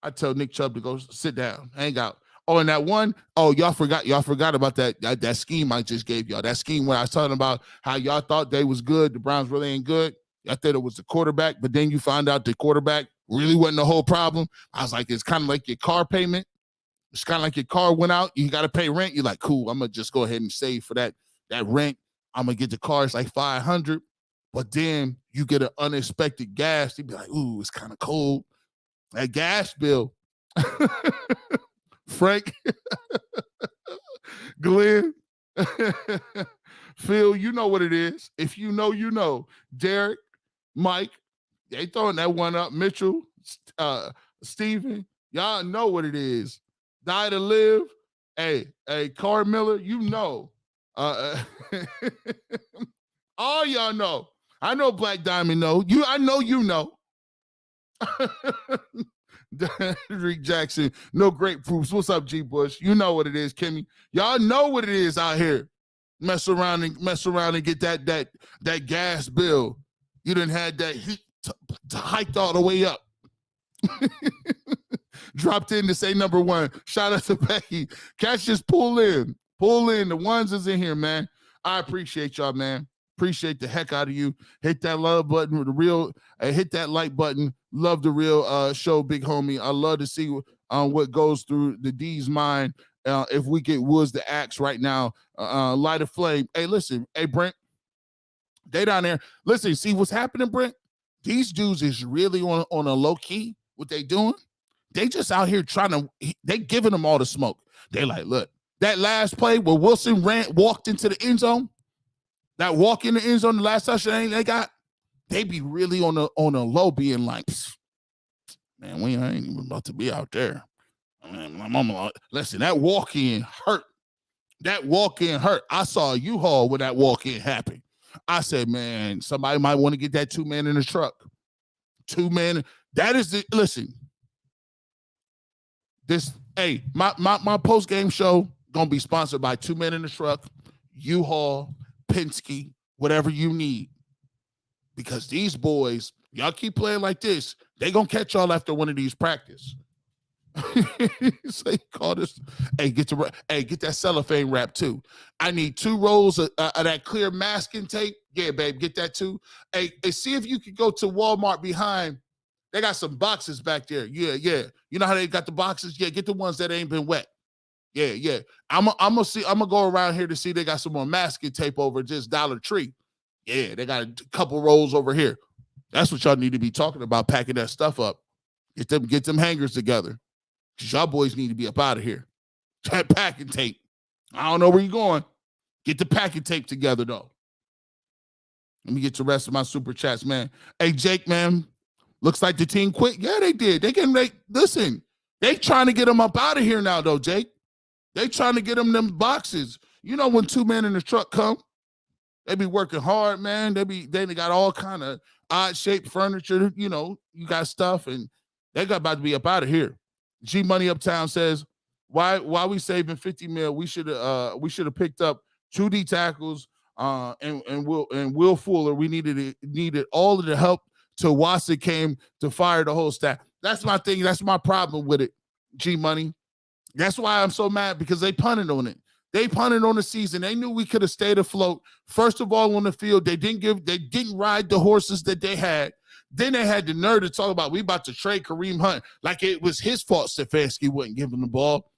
I tell Nick Chubb to go sit down, hang out. Oh, and that one, y'all forgot about that scheme I just gave y'all. That scheme where I was talking about how y'all thought they was good, the Browns really ain't good. I thought it was the quarterback, but then you found out the quarterback really wasn't the whole problem. I was like, it's kind of like your car payment. It's kind of like your car went out. You got to pay rent. You're like, cool, I'm going to just go ahead and save for that rent. I'm going to get the car. It's like $500. But then you get an unexpected gas. You'd be like, ooh, it's kind of cold. That gas bill. Frank. Glenn. Phil, you know what it is. If you know, you know. Derek, Mike, they throwing that one up. Mitchell, Steven, y'all know what it is. Die to live. Hey, Car Miller, you know. All y'all know. I know Black Diamond know. I know you know. Rick Jackson, no great proofs. What's up, G. Bush? You know what it is, Kimmy. Y'all know what it is out here. Mess around and get that gas bill. You done had that heat hiked all the way up. Dropped in to say number 1. Shout out to Becky. Catch just pull in. The ones is in here, man. I appreciate y'all, man. Appreciate the heck out of you. Hit that love button with the real. Hit that like button. Love the real show, big homie. I love to see what goes through the D's mind. If we get Woods the axe right now, light a flame. Hey, listen. Hey, Brent. They down there. Listen, see what's happening, Brent? These dudes is really on a low key. What they doing? They just out here they giving them all the smoke. They like, look, that last play where Wilson walked into the end zone, that walk in the end zone, the last touchdown they got, they be really on a low being like, man, we ain't even about to be out there. Man, listen, that walk-in hurt. That walk-in hurt. I saw a U-Haul when that walk-in happened. I said, man, somebody might want to get that 2-man in the truck. 2 men. That is the listen. This my post game show gonna be sponsored by 2 Men in the Truck, U-Haul, Penske, whatever you need. Because these boys, y'all keep playing like this, they gonna catch y'all after one of these practice. So call this. Get that cellophane wrap too. I need 2 rolls of that clear masking tape. Yeah, babe, get that too. Hey, see if you can go to Walmart behind. They got some boxes back there. Yeah. You know how they got the boxes? Yeah, get the ones that ain't been wet. Yeah. I'm gonna go around here to see they got some more masking tape over just Dollar Tree. Yeah, they got a couple rolls over here. That's what y'all need to be talking about, packing that stuff up. Get them hangers together. Because y'all boys need to be up out of here. That packing tape. I don't know where you're going. Get the packing tape together, though. Let me get the rest of my super chats, man. Hey, Jake, man. Looks like the team quit. Yeah, they did. Listen, they trying to get them up out of here now, though, Jake. They trying to get them boxes. You know when 2 Men in the Truck come, they be working hard, man. They got all kind of odd-shaped furniture. You know, you got stuff, and they got about to be up out of here. G Money Uptown says, why we saving 50 mil? We should have picked up 2 D tackles and Will Fuller. We needed all of the help till Watson came to fire the whole staff. That's my thing. That's my problem with it, G Money. That's why I'm so mad, because they punted on it. They punted on the season. They knew we could have stayed afloat. First of all, on the field, they didn't ride the horses that they had. Then they had the nerve to talk about we about to trade Kareem Hunt like it was his fault Stefanski wasn't giving the ball.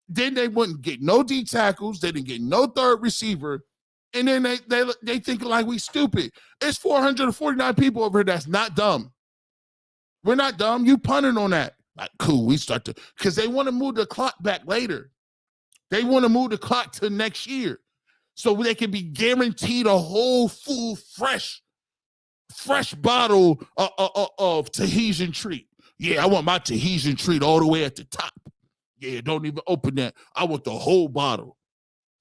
Then they wouldn't get no D tackles. They didn't get no third receiver. And then they think like we stupid. It's 449 people over here that's not dumb. We're not dumb. You punted on that. Like, cool, we start to, because they want to move the clock back later. They want to move the clock to next year so they can be guaranteed a whole full fresh bottle of Tahitian treat. Yeah, I want my Tahitian treat all the way at the top. Yeah, don't even open that. I want the whole bottle.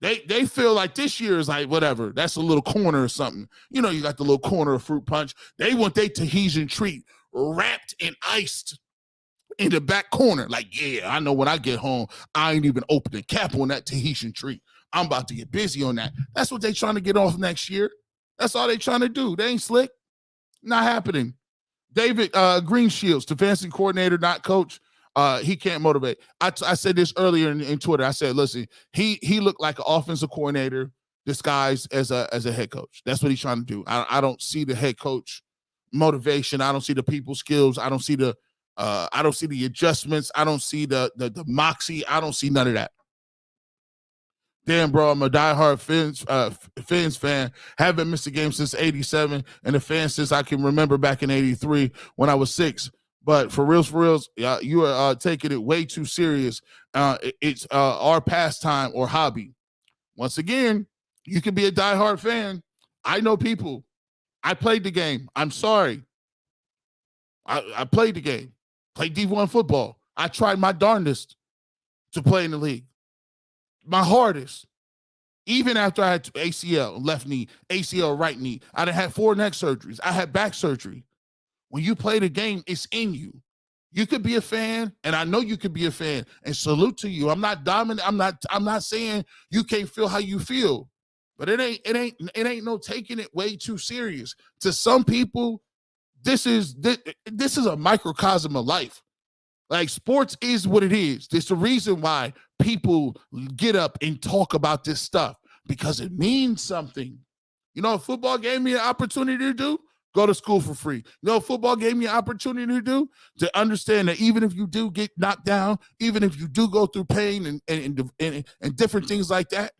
They feel like this year is like whatever. That's a little corner or something. You know, you got the little corner of fruit punch. They want their Tahitian treat wrapped and iced in the back corner. Like, yeah, I know when I get home, I ain't even open the cap on that Tahitian treat. I'm about to get busy on that. That's what they trying to get off next year. That's all they trying to do. They ain't slick. Not happening. David Greenshields, Stefanski coordinator, not coach. He can't motivate. I said this earlier in Twitter. I said, listen, he looked like an offensive coordinator disguised as a head coach. That's what he's trying to do. I don't see the head coach motivation. I don't see the people skills. I don't see the adjustments. I don't see the moxie. I don't see none of that. Damn, bro, I'm a diehard Fins fan. Haven't missed a game since 87, and a fan since I can remember back in 83 when I was 6. But for reals, you are taking it way too serious. It's our pastime or hobby. Once again, you can be a diehard fan. I know people. I played the game. I'm sorry. I played the game. Played D1 football. I tried my darndest to play in the league. My hardest. Even after I had ACL, left knee, ACL, right knee. I had 4 neck surgeries. I had back surgery. When you play the game, it's in you. You could be a fan, and I know you could be a fan, and salute to you. I'm not dominant. I'm not saying you can't feel how you feel, but it ain't no taking it way too serious. To some people, this is a microcosm of life. Like, sports is what it is. There's the reason why people get up and talk about this stuff, because it means something. You know, football gave me an opportunity to do. Go to school for free. You know, football gave me an opportunity to do, to understand that even if you do get knocked down, even if you do go through pain and different things like that,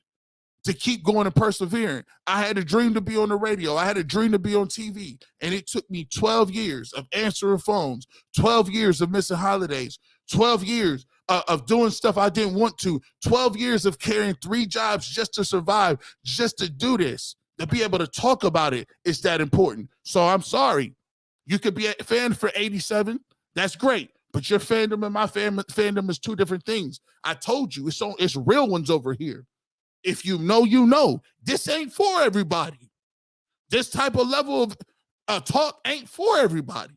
to keep going and persevering. I had a dream to be on the radio. I had a dream to be on TV. And it took me 12 years of answering phones, 12 years of missing holidays, 12 years of doing stuff I didn't want to, 12 years of carrying 3 jobs just to survive, just to do this. To be able to talk about it is that important. So I'm sorry. You could be a fan for 87. That's great. But your fandom and my fandom is 2 different things. I told you, it's real ones over here. If you know, you know. This ain't for everybody. This type of level of talk ain't for everybody.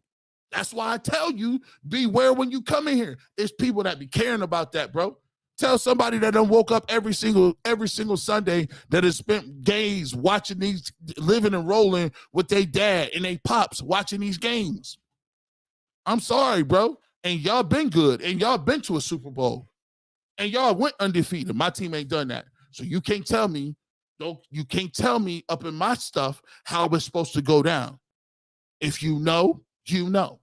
That's why I tell you, beware when you come in here. It's people that be caring about that, bro. Tell somebody that done woke up every single Sunday that has spent days watching these, living and rolling with their dad and they pops watching these games. I'm sorry, bro. And y'all been good. And y'all been to a Super Bowl. And y'all went undefeated. My team ain't done that. So you can't tell me, you can't tell me up in my stuff how it's supposed to go down. If you know, you know.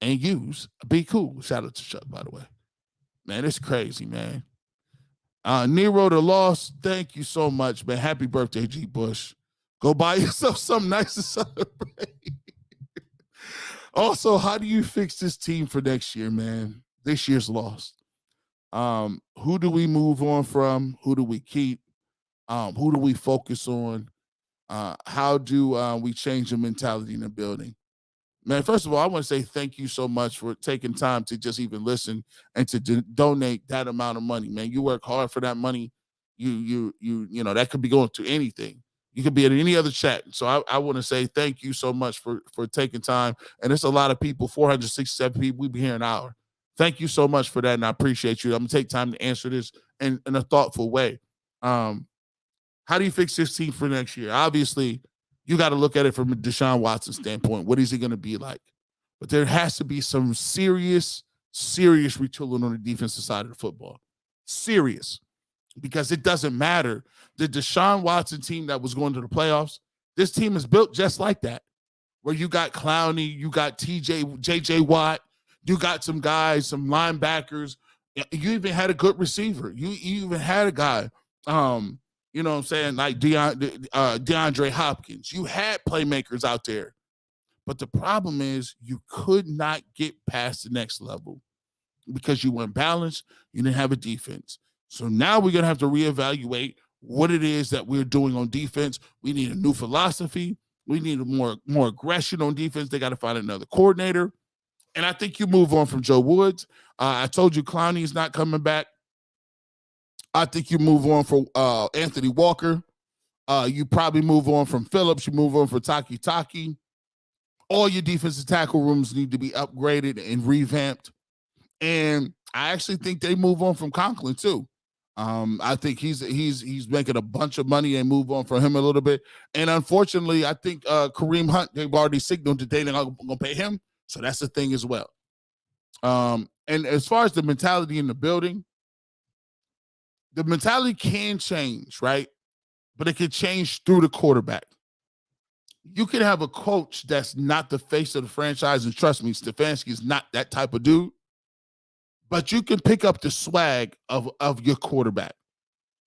And use, be cool. Shout out to Chuck, by the way. Man, it's crazy, man. Nero the Lost, thank you so much, man. Happy birthday, G. Bush. Go buy yourself something nice to celebrate. Also, how do you fix this team for next year, man? This year's lost. Who do we move on from? Who do we keep? Who do we focus on? How do we change the mentality in the building? Man, first of all, I want to say thank you so much for taking time to just even listen and to donate that amount of money, man. You work hard for that money. You know, that could be going to anything. You could be at any other chat. So I want to say thank you so much for taking time. And it's a lot of people, 467 people. We be here an hour. Thank you so much for that, and I appreciate you. I'm going to take time to answer this in a thoughtful way. How do you fix this team for next year? Obviously, you got to look at it from a Deshaun Watson standpoint. What is he going to be like? But there has to be some serious retooling on the defensive side of the football. Serious. Because it doesn't matter. The Deshaun Watson team that was going to the playoffs, this team is built just like that. Where you got Clowney, you got J.J. Watt, you got some guys, some linebackers. You even had a good receiver. You even had a guy, you know what I'm saying, like DeAndre Hopkins. You had playmakers out there. But the problem is you could not get past the next level because you weren't balanced. You didn't have a defense. So now we're going to have to reevaluate what it is that we're doing on defense. We need a new philosophy. We need more aggression on defense. They got to find another coordinator. And I think you move on from Joe Woods. I told you Clowney is not coming back. I think you move on for Anthony Walker. You probably move on from Phillips. You move on for Taki. All your defensive tackle rooms need to be upgraded and revamped. And I actually think they move on from Conklin too. I think he's making a bunch of money and move on from him a little bit. And unfortunately, I think Kareem Hunt, they've already signaled that they're not going to pay him. So that's the thing as well. And as far as the mentality in the building, the mentality can change, right? But it can change through the quarterback. You can have a coach that's not the face of the franchise, and trust me, Stefanski is not that type of dude. But you can pick up the swag of your quarterback.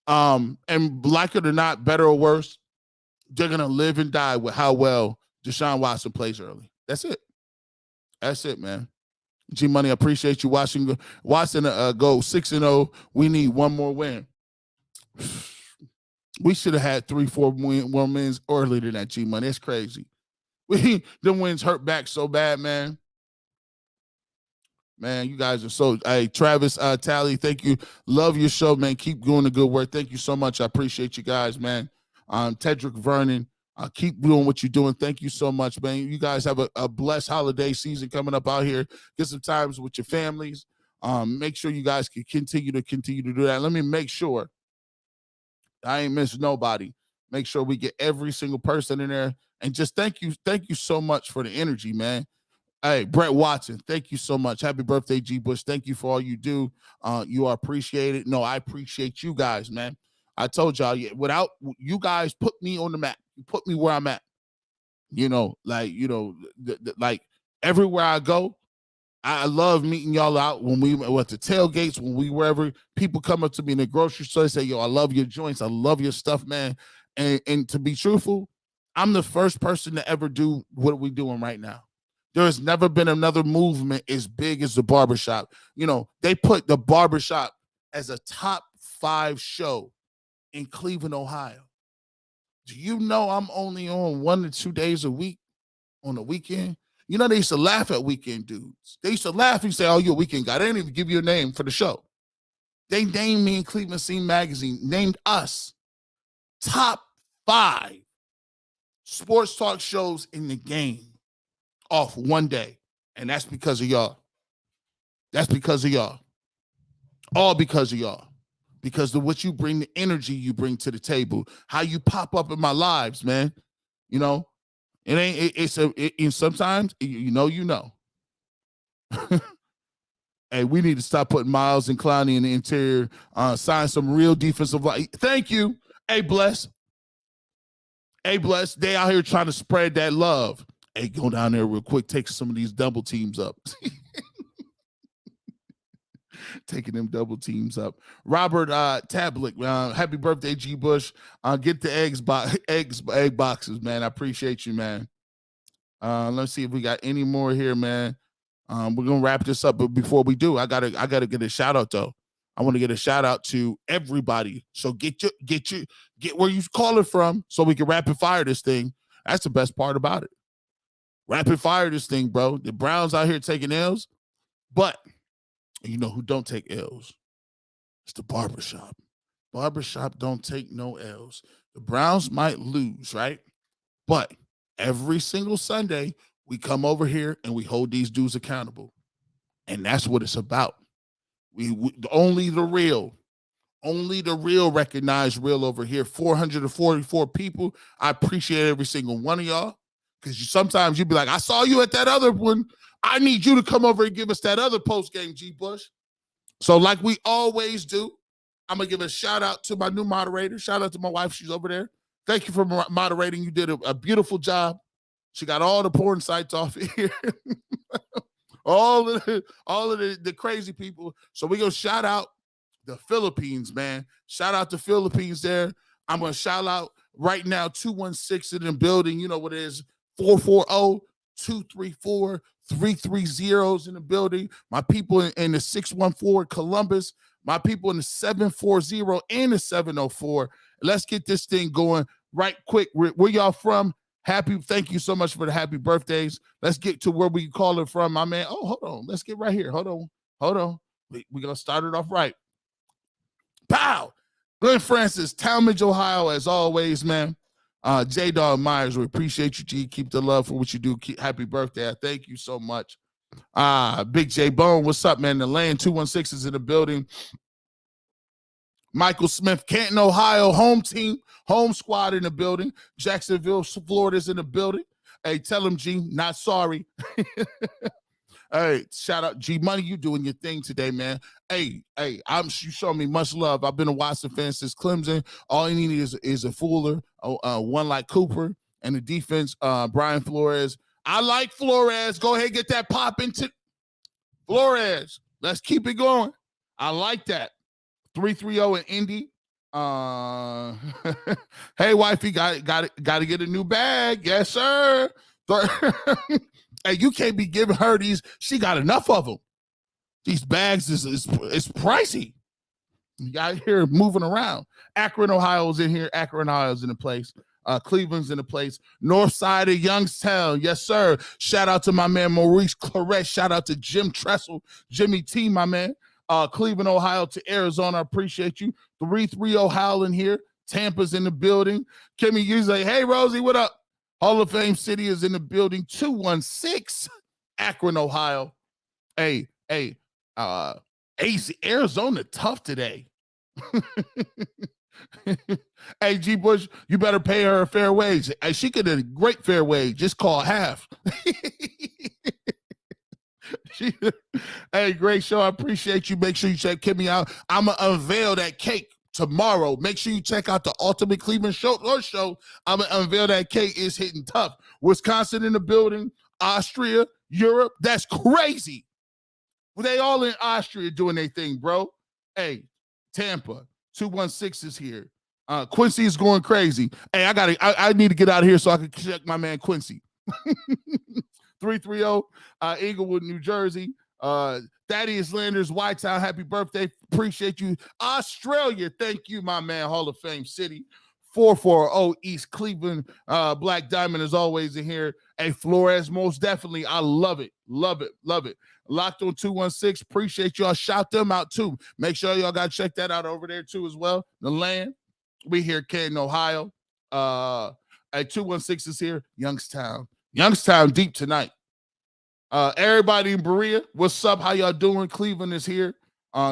And like it or not, better or worse, they're going to live and die with how well Deshaun Watson plays early. That's it. That's it, man. G-Money, I appreciate you watching. Watson go 6-0. We need one more win. We should have had 3-4 wins earlier than that, G-Money. It's crazy. Them wins hurt back so bad, man. Man, you guys are so. Hey, Travis Tally, thank you. Love your show, man. Keep doing the good work. Thank you so much. I appreciate you guys, man. Tedrick Vernon, keep doing what you're doing. Thank you so much, man. You guys have a blessed holiday season coming up out here. Get some times with your families. Make sure you guys can continue to do that. Let me make sure I ain't miss nobody. Make sure we get every single person in there. And just thank you so much for the energy, man. Hey, Brett Watson, thank you so much. Happy birthday, G. Bush. Thank you for all you do. You are appreciated. No, I appreciate you guys, man. I told y'all, without you guys put me on the map. You put me where I'm at. Like everywhere I go, I love meeting y'all out when we were at the tailgates, when we wherever. People come up to me in the grocery store and say, yo, I love your joints. I love your stuff, man. And to be truthful, I'm the first person to ever do what we're doing right now. There has never been another movement as big as the barbershop. You know, they put the barbershop as a top 5 show in Cleveland, Ohio. Do you know I'm only on 1 to 2 days a week on the weekend? You know, they used to laugh at weekend dudes. They used to laugh and say, oh, you're a weekend guy. They didn't even give you a name for the show. They named me in Cleveland Scene Magazine, named us top 5 sports talk shows in the game. off one day. And that's because of y'all. That's because of y'all. All because of y'all. Because of what you bring, the energy you bring to the table, how you pop up in my lives, man. You know, sometimes, you know. Hey, we need to stop putting Miles and Clowney in the interior, sign some real defensive line. Thank you. Hey, bless. They out here trying to spread that love. Hey, go down there real quick, take some of these double teams up. Taking them double teams up. Robert Tablet, happy birthday, G. Bush. Get the egg boxes, man. I appreciate you, man. Let's see if we got any more here, man. We're gonna wrap this up, but before we do, I gotta get a shout out though. I want to get a shout out to everybody. So get where you call it from, so we can rapid fire this thing. That's the best part about it. Rapid fire this thing, bro. The Browns out here taking L's, but you know who don't take L's? It's the barbershop. Barbershop don't take no L's. The Browns might lose, right? But every single Sunday, we come over here and we hold these dudes accountable. And that's what it's about. We only the real recognize real over here. 444 people. I appreciate every single one of y'all. Because sometimes you'd be like, I saw you at that other one. I need you to come over and give us that other post-game, G. Bush. So like we always do, I'm going to give a shout out to my new moderator. Shout out to my wife. She's over there. Thank you for moderating. You did a beautiful job. She got all the porn sites off here. all of the crazy people. So we're going to shout out the Philippines, man. Shout out the Philippines there. I'm going to shout out right now 216 in the building. You know what it is, 440-234-330 in the building. My people in the 614 Columbus. My people in the 740 and the 704. Let's get this thing going right quick. Where y'all from? Thank you so much for the happy birthdays. Let's get to where we call it from, my man. Oh, hold on. Let's get right here. Hold on. We're going to start it off right. Pow! Glenn Francis, Talmadge, Ohio, as always, man. J. Dog Myers, we appreciate you, G. Keep the love for what you do. Happy birthday. Thank you so much. Big J Bone, what's up, man? The Land 216 is in the building. Michael Smith, Canton, Ohio, home team, home squad in the building. Jacksonville, Florida's in the building. Hey, tell him, G, not sorry. Hey, shout out G Money, you doing your thing today, man. Hey, you showing me much love. I've been a Watson fan since Clemson. All you need is a Fuller, one like Cooper, and the defense, Brian Flores. I like Flores. Go ahead and get that pop into Flores. Let's keep it going. I like that. 330 in Indy. Hey, wifey, got to get a new bag. Yes, sir. Hey, you can't be giving her these. She got enough of them. These bags is pricey. You got here moving around. Akron, Ohio's in here. Akron, Ohio's in the place. Cleveland's in the place. North side of Youngstown. Yes, sir. Shout out to my man Maurice Claret. Shout out to Jim Tressel. Jimmy T, my man. Cleveland, Ohio to Arizona. I appreciate you. 330 Howland here. Tampa's in the building. Kimmy Hughes like, hey, Rosie, what up? Hall of Fame City is in the building. 216, Akron, Ohio. Hey, AC, Arizona tough today. Hey, G. Bush, you better pay her a fair wage. Hey, she could have a great fair wage. Just call half. Hey, great show. I appreciate you. Make sure you check Kimmy out. I'm going to unveil that cake tomorrow. Make sure you check out the Ultimate Cleveland show. I'm going to unveil that cake. Is hitting tough. Wisconsin in the building. Austria, Europe. That's crazy. They all in Austria doing their thing, bro. Hey, Tampa, 216 is here. Quincy is going crazy. Hey, I need to get out of here so I can check my man Quincy. 330, Inglewood, New Jersey. Thaddeus Landers, Whitetown, happy birthday. Appreciate you. Australia, thank you, my man, Hall of Fame City. 440 East Cleveland. Black Diamond is always in here. Hey, Flores, most definitely. I love it. Love it. Love it. Locked on 216. Appreciate y'all. Shout them out too. Make sure y'all got to check that out over there too as well. The Land. We here, Canton, Ohio. At 216 is here. Youngstown deep tonight. Everybody in Berea, what's up? How y'all doing? Cleveland is here.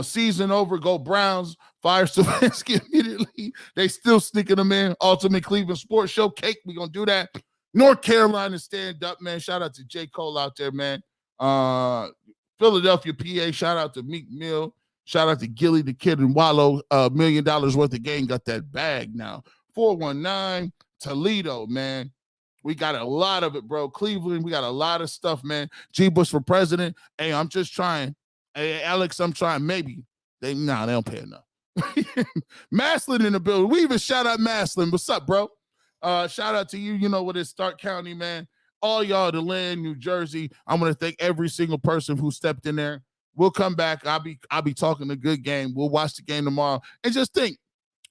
Season over. Go Browns. Fire Stefanski immediately. They still sneaking them in. Ultimate Cleveland Sports Show. Cake. We gonna do that. North Carolina stand up, man. Shout out to J. Cole out there, man. Philadelphia, PA. Shout out to Meek Mill. Shout out to Gilly the Kid and Wallow. $1 million worth of game. Got that bag now. 419 Toledo, man. We got a lot of it, bro. Cleveland, we got a lot of stuff, man. G. Bush for president. Hey, I'm just trying. Hey, Alex, I'm trying. Maybe. They don't pay enough. Maslin in the building. We even shout out Maslin. What's up, bro? Shout out to you. You know what is Stark County, man. All y'all to land, New Jersey. I'm gonna thank every single person who stepped in there. We'll come back. I'll be talking a good game. We'll watch the game tomorrow. And just think,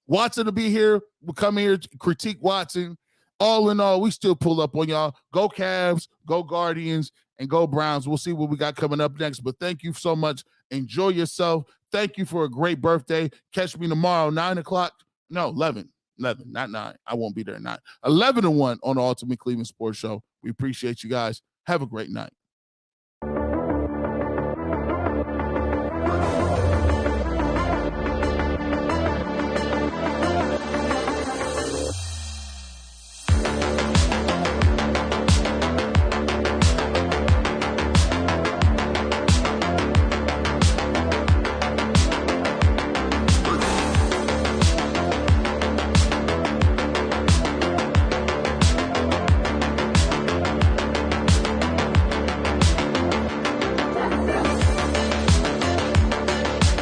Watson will be here. We'll come here to critique Watson. All in all, we still pull up on y'all. Go Cavs, go Guardians, and go Browns. We'll see what we got coming up next. But thank you so much. Enjoy yourself. Thank you for a great birthday. Catch me tomorrow, 9 o'clock. No, 11, not 9. I won't be there at 9. 11 to 1 on the Ultimate Cleveland Sports Show. We appreciate you guys. Have a great night.